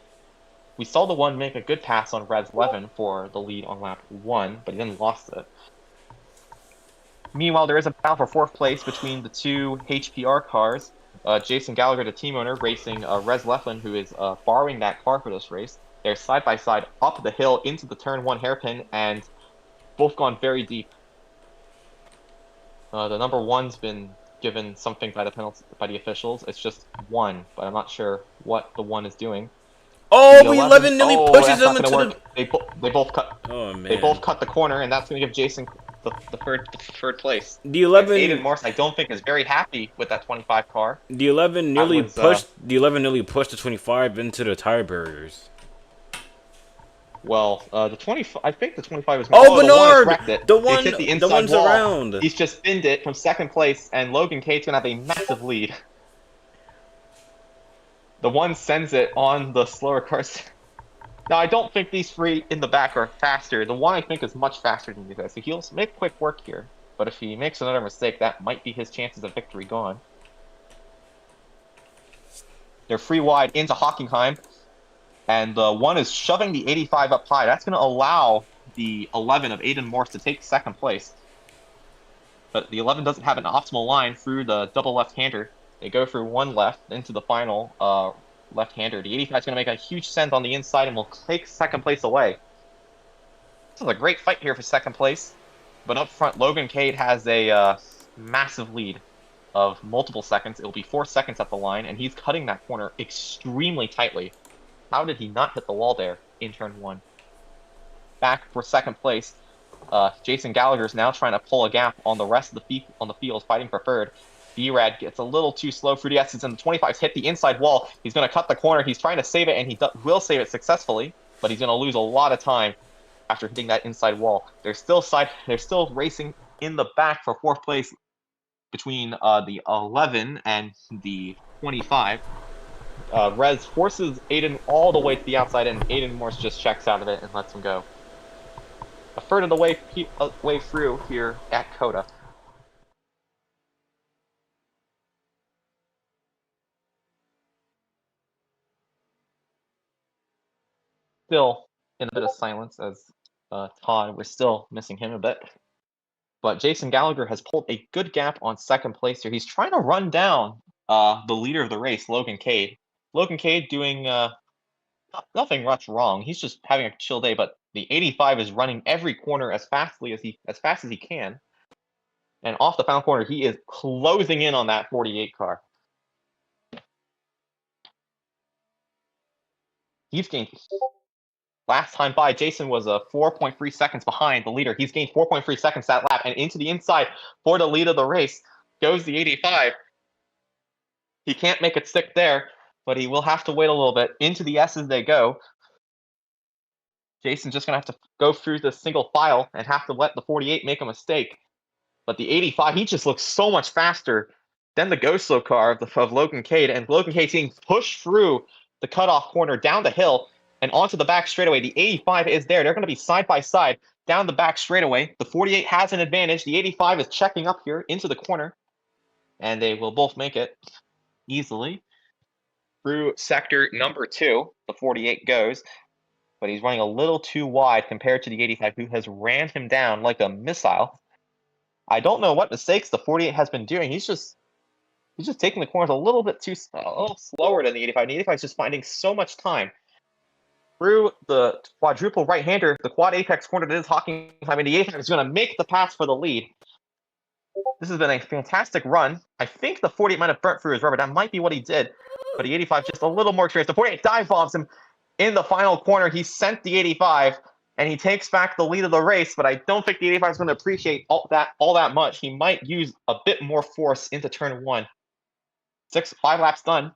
We saw the 1 make a good pass on Res Leffen for the lead on lap 1, but he then lost it. Meanwhile, there is a battle for 4th place between the 2 HPR cars. Jason Gallagher, the team owner, racing Res Leffen, who is borrowing that car for this race. They're side by side up the hill into the turn 1 hairpin, and both gone very deep. The number 1's been given something by the officials. It's just 1, but I'm not sure what the 1 is doing. Oh, The but 11 11 nearly pushes that's him not into gonna the. work. They both cut. Oh man. They both cut the corner, and that's gonna give Jason the third place. The And 11. Aiden Morse, I don't think, is very happy with that 25 car. The 11 nearly was, pushed. The 11 nearly pushed the 25 into the tire barriers. Well, the 25. I think the 25 is. Oh, The one Bernard! wrecked it. The It hit the inside one's wall. around. He's just spinned it from second place, and Logan Cade's gonna have a massive lead. The one sends it on the slower cars. Now, I don't think these three in the back are faster. The one I think is much faster than these guys. So he'll make quick work here. But if he makes another mistake, that might be his chances of victory gone. They're free wide into Hockenheim. And the one is shoving the 85 up high. That's going to allow the 11 of Aiden Morse to take second place. But the 11 doesn't have an optimal line through the double left-hander. They go through one left into the final left-hander. The 85 is going to make a huge send on the inside and will take second place away. This is a great fight here for second place. But up front, Logan Cade has a massive lead of multiple seconds. It'll be 4 seconds at the line, and he's cutting that corner extremely tightly. How did he not hit the wall there in turn 1? Back for second place. Jason Gallagher is now trying to pull a gap on the rest of the field, fighting for third. B-Rad gets a little too slow through the S's, and the 25's hit the inside wall. He's going to cut the corner. He's trying to save it, and he will save it successfully, but he's going to lose a lot of time after hitting that inside wall. They're still racing in the back for 4th place between the 11 and the 25. Rez forces Aiden all the way to the outside, and Aiden Morse just checks out of it and lets him go. A third of the way through here at Coda. Still in a bit of silence as Todd, we're still missing him a bit. But Jason Gallagher has pulled a good gap on second place here. He's trying to run down the leader of the race, Logan Cade. Logan Cade doing nothing much wrong. He's just having a chill day, but the 85 is running every corner as fast as he can. And off the final corner, he is closing in on that 48 car. He's gained. Last time by, Jason was 4.3 seconds behind the leader. He's gained 4.3 seconds that lap, and into the inside for the lead of the race goes the 85. He can't make it stick there, but he will have to wait a little bit. Into the S's they go. Jason's just going to have to go through the single file and have to let the 48 make a mistake. But the 85, he just looks so much faster than the go-slow car of Logan Cade. And Logan Cade's being pushed through the cutoff corner down the hill and onto the back straightaway. The 85 is there. They're going to be side by side down the back straightaway. The 48 has an advantage. The 85 is checking up here into the corner. And they will both make it easily. Through sector number 2, the 48 goes. But he's running a little too wide compared to the 85, who has rammed him down like a missile. I don't know what mistakes the 48 has been doing. He's just taking the corners a little slower than the 85. The 85 is just finding so much time. Through the quadruple right-hander, the quad apex corner that is Hockenheim, and the 85 is going to make the pass for the lead. This has been a fantastic run. I think the 48 might have burnt through his rubber. That might be what he did. But the 85 just a little more experienced. The 48 dive bombs him in the final corner. He sent the 85, and he takes back the lead of the race, but I don't think the 85 is going to appreciate all that much. He might use a bit more force into turn 1. 5 laps done.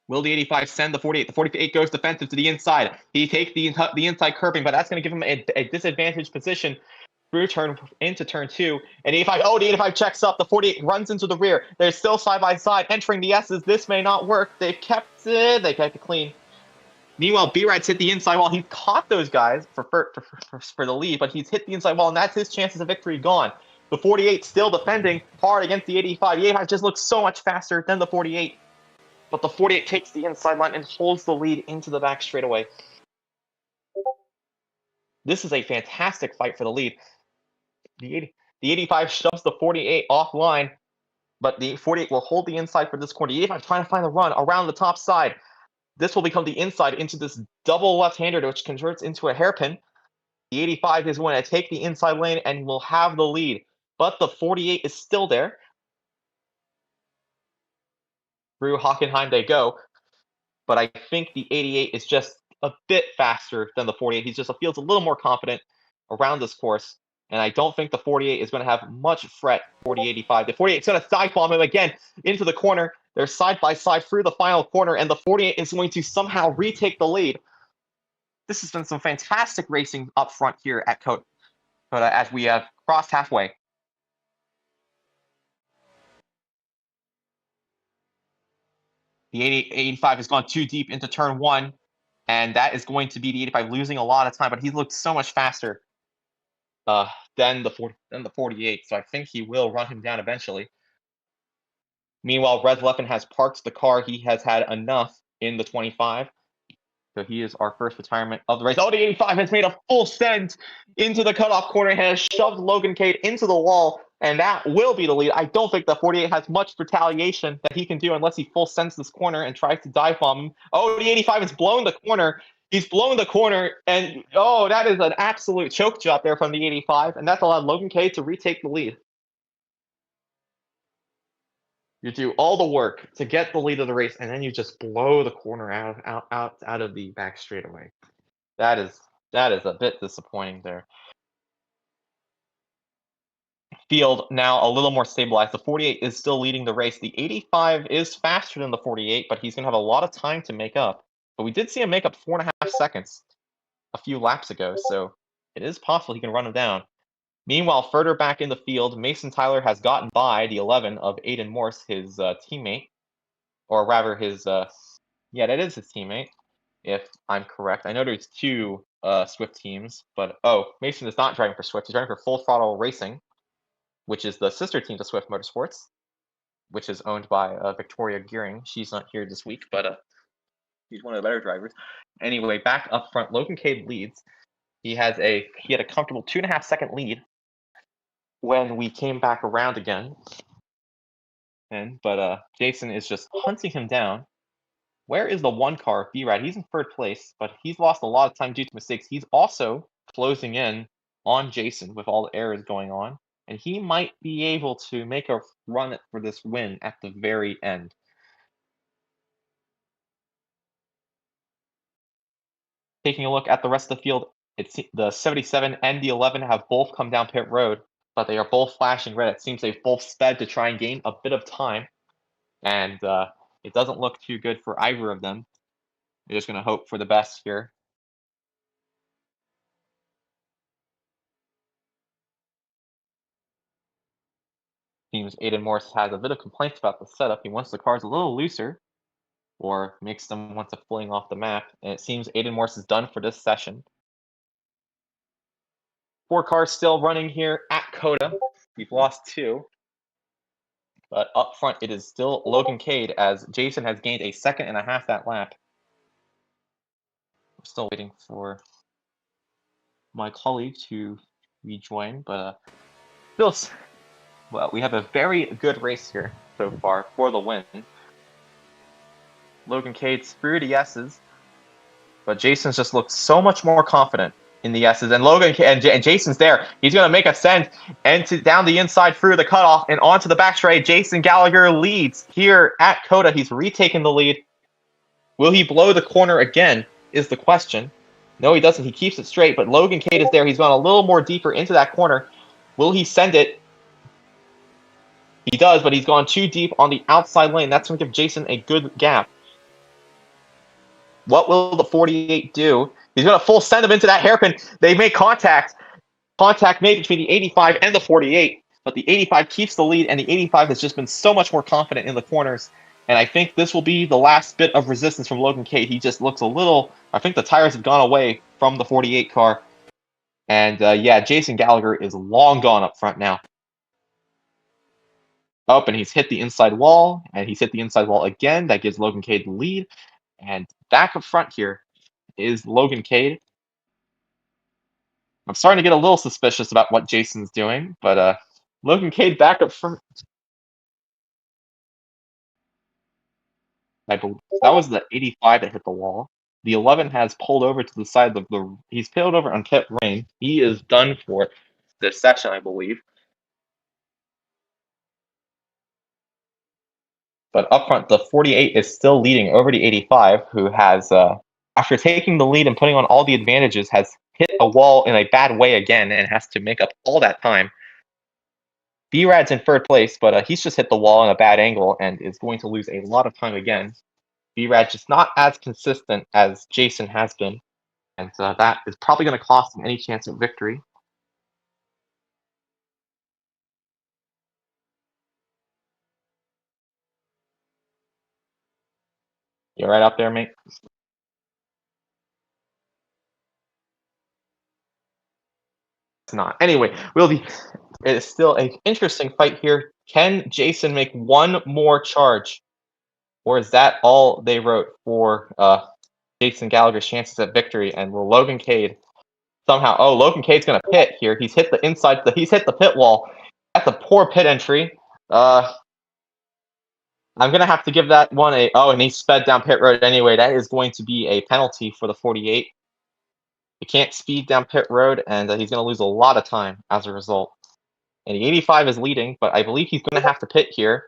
Will the 85 send the 48? The 48 goes defensive to the inside. He takes the inside curbing, but that's going to give him a disadvantaged position through into turn 2. And the 85 checks up. The 48 runs into the rear. They're still side by side, entering the S's. This may not work. They've kept it clean. Meanwhile, B-Rad's hit the inside wall. He caught those guys for the lead, but he's hit the inside wall, and that's his chances of victory gone. The 48 still defending hard against the 85. The 85 just looks so much faster than the 48. But the 48 takes the inside line and holds the lead into the back straightaway. This is a fantastic fight for the lead. The 85 shoves the 48 offline, but the 48 will hold the inside for this corner. The 85 trying to find the run around the top side. This will become the inside into this double left-hander, which converts into a hairpin. The 85 is going to take the inside lane and will have the lead. But the 48 is still there. Through Hockenheim they go. but I think the 88 is just a bit faster than the 48. He just feels a little more confident around this course, and I don't think the 48 is going to have much fret for the 85. The 48 is going to side bomb him again into the corner. They're side by side through the final corner, and the 48 is going to somehow retake the lead. This has been some fantastic racing up front here at Coda as we have crossed halfway. The 85 has gone too deep into turn 1, and that is going to be the 85 losing a lot of time, but he looked so much faster than the 48, so I think he will run him down eventually. Meanwhile, Red Leffen has parked the car. He has had enough in the 25. So he is our first retirement of the race. Oh, the 85 has made a full send into the cutoff corner and has shoved Logan Cade into the wall, and that will be the lead. I don't think the 48 has much retaliation that he can do unless he full sends this corner and tries to dive bomb him. Oh, the 85 has blown the corner. He's blown the corner, and oh, that is an absolute choke job there from the 85, and that's allowed Logan Cade to retake the lead. You do all the work to get the lead of the race, and then you just blow the corner out of the back straightaway. That is a bit disappointing there. Field now a little more stabilized. The 48 is still leading the race. The 85 is faster than the 48, but he's going to have a lot of time to make up. But we did see him make up 4.5 seconds a few laps ago, so it is possible he can run him down. Meanwhile, further back in the field, Mason Tyler has gotten by the 11 of Aiden Morse, his teammate. Or rather, his yeah, that is his teammate, if I'm correct. I know there's 2 Swift teams, but Mason is not driving for Swift. He's driving for Full Throttle Racing, which is the sister team to Swift Motorsports, which is owned by Victoria Gearing. She's not here this week, but he's one of the better drivers. Anyway, back up front, Logan Cade leads. He had a comfortable 2.5 second lead when we came back around again. But Jason is just hunting him down. Where is the 1 car, B-Rad? He's in 3rd place, but he's lost a lot of time due to mistakes. He's also closing in on Jason with all the errors going on, and he might be able to make a run for this win at the very end. Taking a look at the rest of the field, it's the 77 and the 11 have both come down pit road, but they are both flashing red. It seems they've both sped to try and gain a bit of time, and it doesn't look too good for either of them. They're just going to hope for the best here. Seems Aiden Morse has a bit of complaints about the setup. He wants the cars a little looser, or makes them want to fling off the map. And it seems Aiden Morse is done for this session. 4 cars still running here at Coda. We've lost 2. But up front, it is still Logan Cade, as Jason has gained a 2.5 seconds that lap. We're still waiting for my colleague to rejoin, but well, we have a very good race here so far for the win. Logan Cade's through the S's, but Jason's just looked so much more confident in the S's. And and Jason's there. He's going to make a send and down the inside through the cutoff and onto the back straight. Jason Gallagher leads here at Coda. He's retaken the lead. Will he blow the corner again is the question. No, he doesn't. He keeps it straight, but Logan Cade is there. He's gone a little more deeper into that corner. Will he send it? He does, but he's gone too deep on the outside lane. That's going to give Jason a good gap. What will the 48 do? He's going to full send him into that hairpin. They make contact. Contact made between the 85 and the 48, but the 85 keeps the lead, and the 85 has just been so much more confident in the corners. And I think this will be the last bit of resistance from Logan Cade. He just looks a little... I think the tires have gone away from the 48 car. And yeah, Jason Gallagher is long gone up front now. Up, and he's hit the inside wall, and he's hit the inside wall again. That gives Logan Cade the lead. And back up front here is Logan Cade. I'm starting to get a little suspicious about what Jason's doing, but Logan Cade back up front. I believe that was the 85 that hit the wall. The 11 has pulled over to the side of the... He's pulled over on pit lane. He is done for this session, I believe. But up front, the 48 is still leading over the 85, who has, after taking the lead and putting on all the advantages, has hit a wall in a bad way again and has to make up all that time. B-Rad's in third place, but he's just hit the wall in a bad angle and is going to lose a lot of time again. B-Rad just not as consistent as Jason has been, and that is probably going to cost him any chance at victory. You're right up there, mate. It's not. Anyway, it is still an interesting fight here. Can Jason make one more charge? Or is that all they wrote for Jason Gallagher's chances at victory? And will Logan Cade somehow... Oh, Logan Cade's going to pit here. He's hit the inside... He's hit the pit wall. That's a poor pit entry. I'm going to have to give that one a... Oh, and he sped down pit road anyway. That is going to be a penalty for the 48. He can't speed down pit road, and he's going to lose a lot of time as a result. And the 85 is leading, but I believe he's going to have to pit here.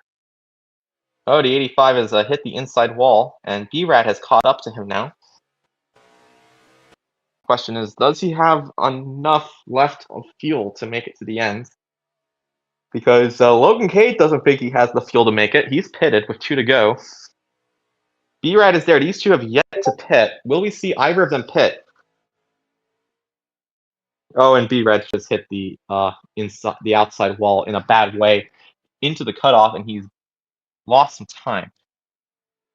Oh, the 85 has hit the inside wall, and B-Rad has caught up to him now. Question is, does he have enough left of fuel to make it to the end? Because Logan Cade doesn't think he has the fuel to make it. He's pitted with 2 to go. B-Rad is there. These two have yet to pit. Will we see either of them pit? Oh, and B-Rad just hit the outside wall in a bad way into the cutoff, and he's lost some time.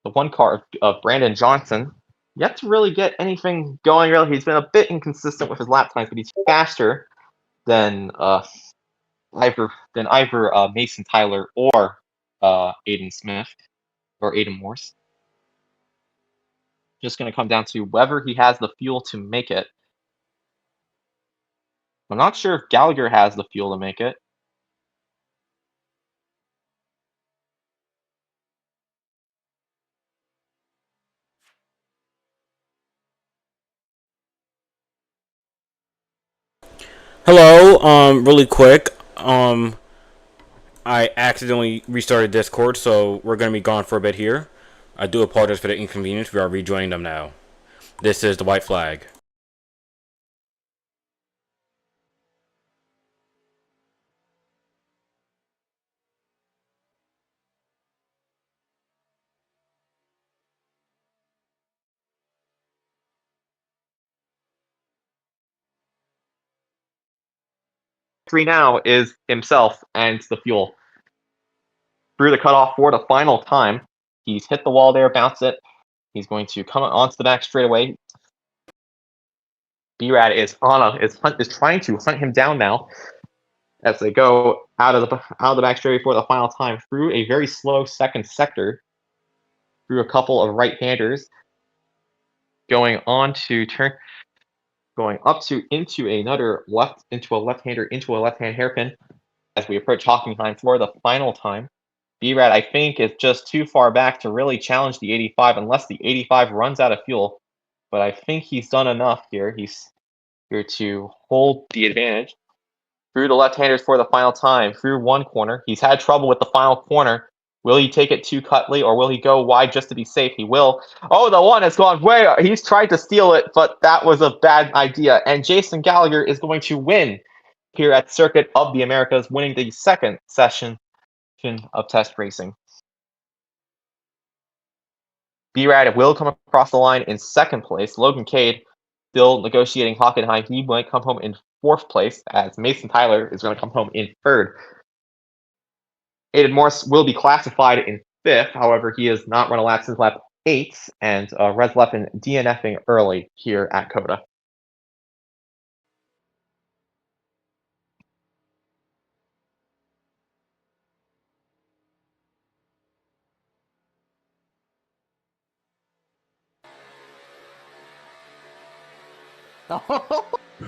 The one car of Brandon Johnson yet to really get anything going. Really, he's been a bit inconsistent with his lap times, but he's faster than either Mason Tyler or Aiden Smith or Aiden Morse. Just going to come down to whether he has the fuel to make it. I'm not sure if Gallagher has the fuel to make it. Hello, really quick, I accidentally restarted Discord, so we're going to be gone for a bit here. I do apologize for the inconvenience. We are rejoining them now. This is the white flag. Three now is himself and the fuel. Through the cutoff for the final time. He's hit the wall there, bounce it. He's going to come onto the back straightaway. B-Rad is trying to hunt him down now as they go out of the back straightaway for the final time through a very slow second sector, through a couple of right-handers, going up to into a left-hand hairpin as we approach Hockenheim for the final time. B-Rad, I think, is just too far back to really challenge the 85 unless the 85 runs out of fuel. But I think he's done enough here. He's here to hold the advantage. Through the left-handers for the final time, through one corner. He's had trouble with the final corner. Will he take it to Cutley, or will he go wide just to be safe? He will. Oh, the one has gone way. He's tried to steal it, but that was a bad idea. And Jason Gallagher is going to win here at Circuit of the Americas, winning the second session of test racing. B-Rad will come across the line in second place. Logan Cade still negotiating Hockenheim. He might come home in fourth place, as Mason Tyler is going to come home in third. Aiden Morse will be classified in fifth. However, he has not run a lap since lap 8, and Res Leppin DNFing early here at COTA. So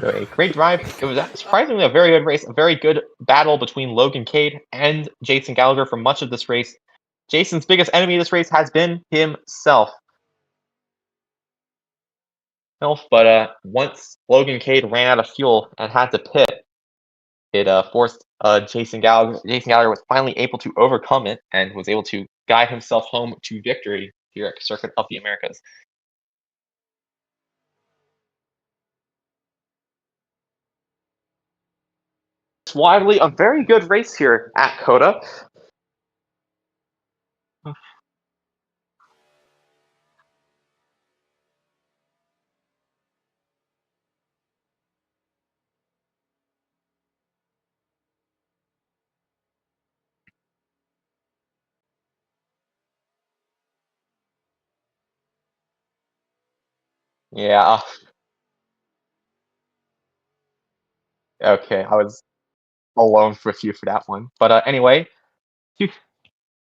a great drive. It was surprisingly a very good race, a very good battle between Logan Cade and Jason Gallagher for much of this race. Jason's biggest enemy of this race has been himself. But once Logan Cade ran out of fuel and had to pit, it forced Jason Gallagher. Jason Gallagher was finally able to overcome it and was able to guide himself home to victory here at Circuit of the Americas. It's widely a very good race here at COTA. Yeah. Okay, I was alone with you for that one. But anyway,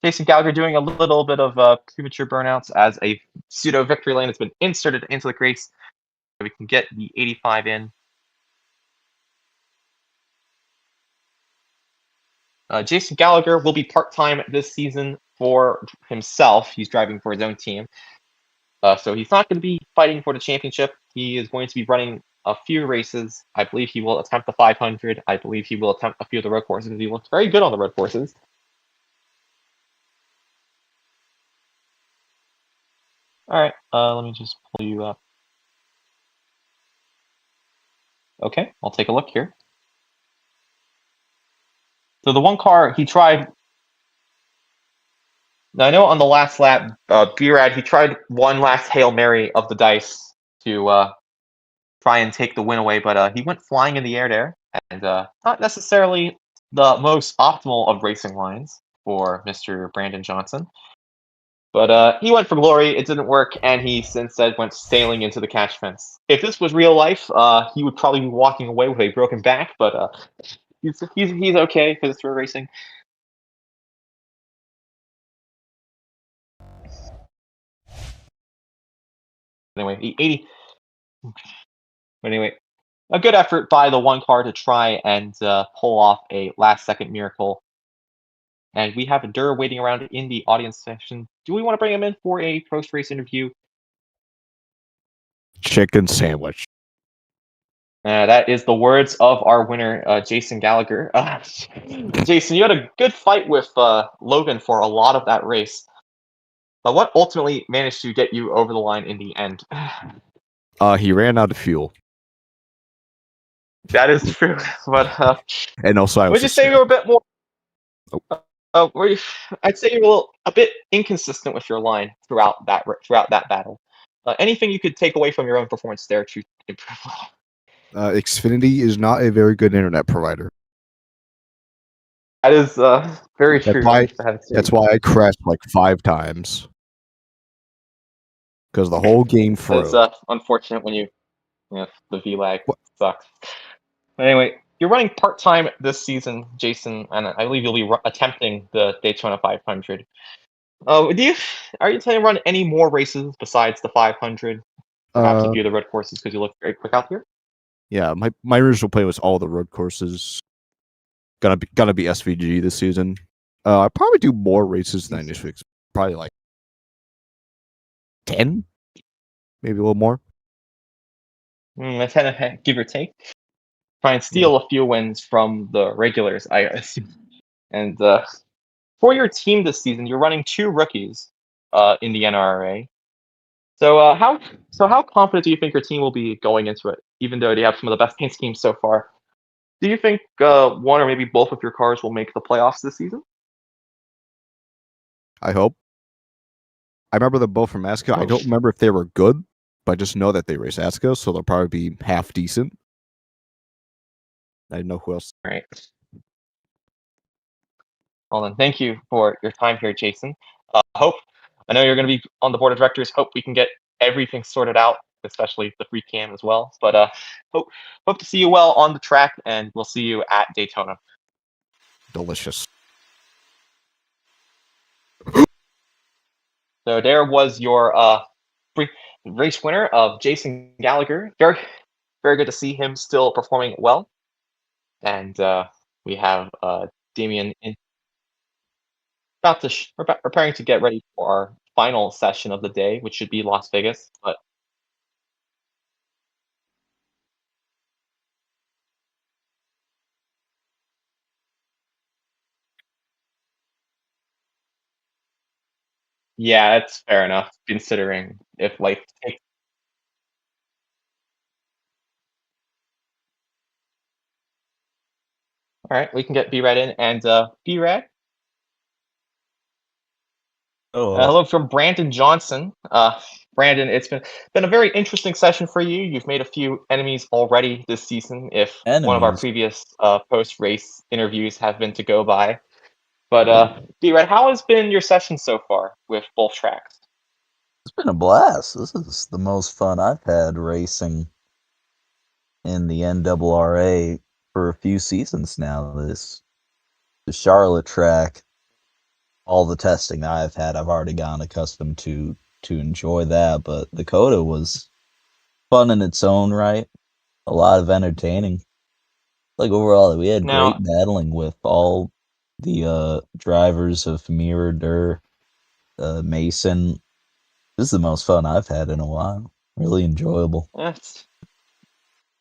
Jason Gallagher doing a little bit of premature burnouts as a pseudo victory lane has been inserted into the race. We can get the 85 in. Jason Gallagher will be part-time this season for himself. He's driving for his own team. So he's not going to be fighting for the championship. He is going to be running a few races. I believe he will attempt the 500. I believe he will attempt a few of the road courses. He looks very good on the road courses. All right, let me just pull you up. Okay, I'll take a look here. So the one car he tried. Now I know on the last lap, B-Rad, he tried one last Hail Mary of the dice to try and take the win away, but he went flying in the air there, and not necessarily the most optimal of racing lines for Mr. Brandon Johnson. But he went for glory, it didn't work, and he instead went sailing into the catch fence. If this was real life, he would probably be walking away with a broken back, but he's okay because it's for racing. Anyway, 80. Anyway, a good effort by the one car to try and pull off a last-second miracle. And we have a Durr waiting around in the audience section. Do we want to bring him in for a post-race interview? Chicken sandwich. That is the words of our winner, Jason Gallagher. Jason, you had a good fight with Logan for a lot of that race. But what ultimately managed to get you over the line in the end? He ran out of fuel. That is true, but and also I would you say you were a bit more? I'd say you were a bit inconsistent with your line throughout that battle. Anything you could take away from your own performance there to improve? Xfinity is not a very good internet provider. That is very true. That's why I crashed like 5 times. Because the whole game froze. It's unfortunate when the VLAG sucks. But anyway, you're running part-time this season, Jason, and I believe you'll be attempting the Daytona 500. Are you planning to run any more races besides the 500? Perhaps a few of the road courses because you look very quick out here. Yeah, my original plan was all the road courses. Gonna be SVG this season. I probably do more races than I initially expected. Probably like 10, maybe a little more. 10, give or take. Try and steal a few wins from the regulars, I assume. And for your team this season, you're running 2 rookies in the NRRA. So how confident do you think your team will be going into it, even though they have some of the best paint schemes so far? Do you think one or maybe both of your cars will make the playoffs this season? I hope. I remember them both from ASCO. I don't remember if they were good, but I just know that they race ASCO, so they'll probably be half decent. I didn't know who else. All right. Well then, thank you for your time here, Jason. I know you're going to be on the board of directors. Hope we can get everything sorted out, especially the free cam as well. But hope to see you well on the track, and we'll see you at Daytona. Delicious. So there was your race winner of Jason Gallagher. Very, very good to see him still performing well. And we have Damien in we're preparing to get ready for our final session of the day, which should be Las Vegas. But Yeah, it's fair enough, considering if life takes. All right, we can get B-Rad in, and B-Rad. Hello from Brandon Johnson. Brandon, it's been a very interesting session for you. You've made a few enemies already this season, if one of our previous post-race interviews have been to go by. But B-Rad, how has been your session so far with both tracks? It's been a blast. This is the most fun I've had racing in the NRRA for a few seasons now. The Charlotte track, all the testing that I've had, I've already gotten accustomed to enjoy that. But the Coda was fun in its own right. A lot of entertaining. Like overall, we had great battling with all the drivers of Mirror, Dur, Mason. This is the most fun I've had in a while. Really enjoyable. Yes.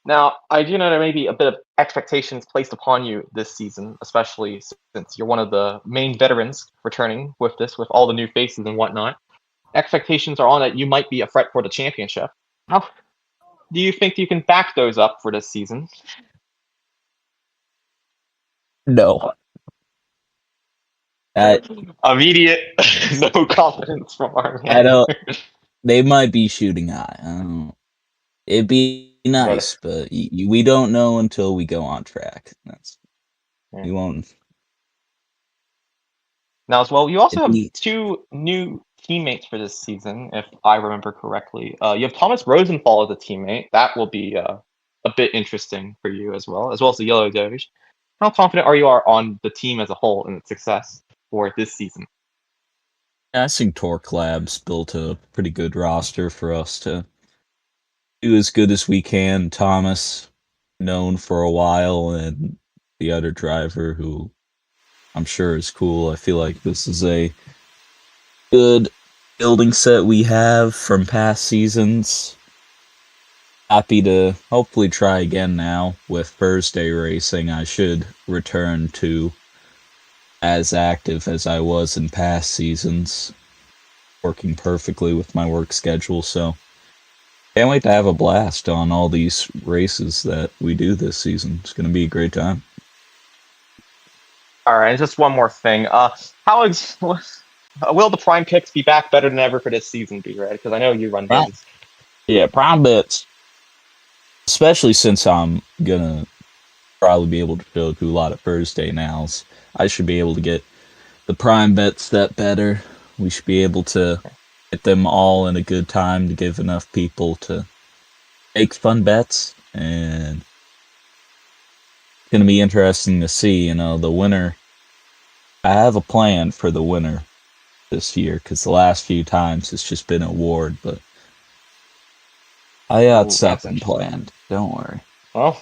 Now, I do know there may be a bit of expectations placed upon you this season, especially since you're one of the main veterans returning with all the new faces and whatnot. Expectations are on that you might be a threat for the championship. How do you think you can back those up for this season? No. Immediate, no confidence from our man. I don't. They might be shooting high. I don't know. It'd be nice, but we don't know until we go on track. We won't. Now, as well, you also have two new teammates for this season, if I remember correctly. You have Thomas Rosenthal as a teammate. That will be a bit interesting for you as well as the Yellow Doge. How confident are you on the team as a whole and its success for this season? I think Torque Labs built a pretty good roster for us to do as good as we can. Thomas, known for a while, and the other driver who I'm sure is cool. I feel like this is a good building set we have from past seasons. Happy to hopefully try again now with Thursday racing. I should return to as active as I was in past seasons, working perfectly with my work schedule. So can't wait to have a blast on all these races that we do this season. It's going to be a great time. All right, just one more thing. Will the Prime picks be back better than ever for this season, B-Red? Because I know you run those. Yeah, Prime bets. Especially since I'm gonna probably be able to go to a lot of Thursday nows. I should be able to get the Prime bets that better. We should be able to get them all in a good time to give enough people to make fun bets. And it's going to be interesting to see, the winner. I have a plan for the winner this year because the last few times it's just been an award, but I got something planned. Don't worry. Well,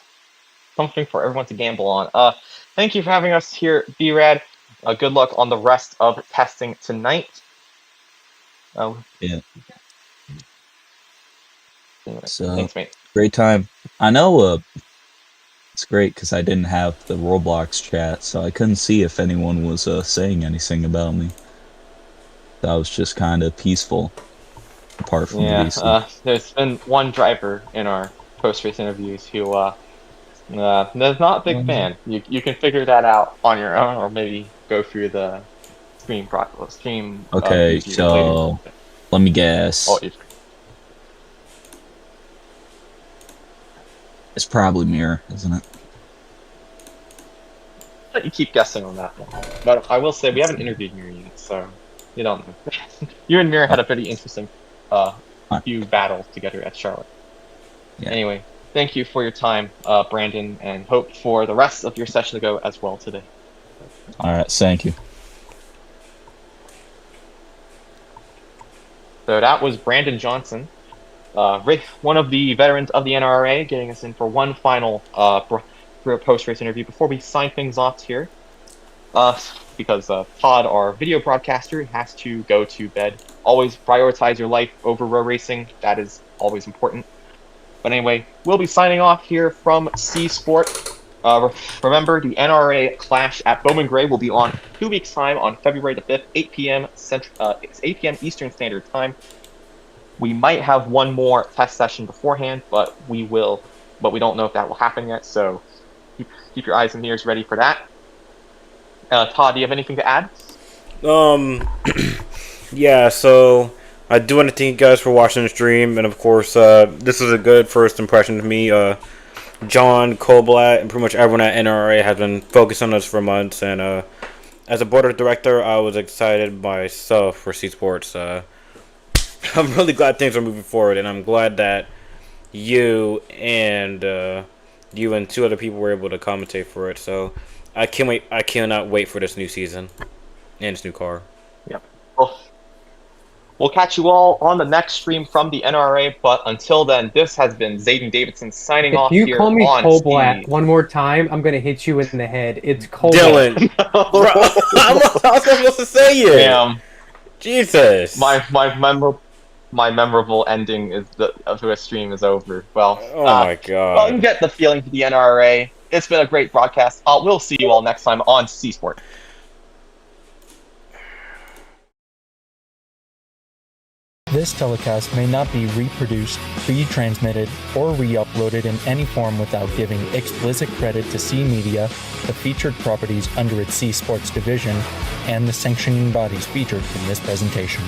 something for everyone to gamble on. Thank you for having us here, B-Rad. Good luck on the rest of testing tonight. Yeah. So, thanks, mate. Great time. I know it's great because I didn't have the Roblox chat, so I couldn't see if anyone was saying anything about me. That was just kind of peaceful, apart from DC. There's been one driver in our post-race interviews who is not a big fan. You can figure that out on your own, or maybe go through the stream. Okay, so let me guess. It's probably Mirror, isn't it? You keep guessing on that one. But I will say we haven't interviewed Mirror yet, so you don't know. You and Mirror had a pretty interesting few battles together at Charlotte. Yeah. Anyway, thank you for your time, Brandon, and hope for the rest of your session to go as well today. All right, thank you. So that was Brandon Johnson, one of the veterans of the NRRA, getting us in for one final post-race interview before we sign things off here. Because Todd, our video broadcaster, has to go to bed. Always prioritize your life over row racing. That is always important. But anyway, we'll be signing off here from C Sport. Remember, the NRA Clash at Bowman Gray will be on 2 weeks' time on February the 5th, 8 p.m. It's 8 p.m. Eastern Standard Time. We might have one more test session beforehand, but we don't know if that will happen yet. So keep your eyes and ears ready for that. Todd, do you have anything to add? Yeah. So I do want to thank you guys for watching the stream, and of course, this is a good first impression to me. John, Colblatt, and pretty much everyone at NRRA has been focused on us for months, and as a board of director, I was excited myself for C Sports. I'm really glad things are moving forward, and I'm glad that you and 2 other people were able to commentate for it. So I can't wait. I cannot wait for this new season and this new car. Yep. Well, we'll catch you all on the next stream from the NRA, but until then, this has been Zayden Davidson signing off here on If you call me Colblack one more time, I'm gonna hit you in the head. It's Colblack. Dylan. Bro, I'm not supposed to say it. Damn. Jesus. My memorable ending is of a stream is over. Well, oh my god. Well, you get the feeling for the NRA. It's been a great broadcast. We'll see you all next time on C Sport. This telecast may not be reproduced, retransmitted, or re-uploaded in any form without giving explicit credit to C Media, the featured properties under its C Sports division, and the sanctioning bodies featured in this presentation.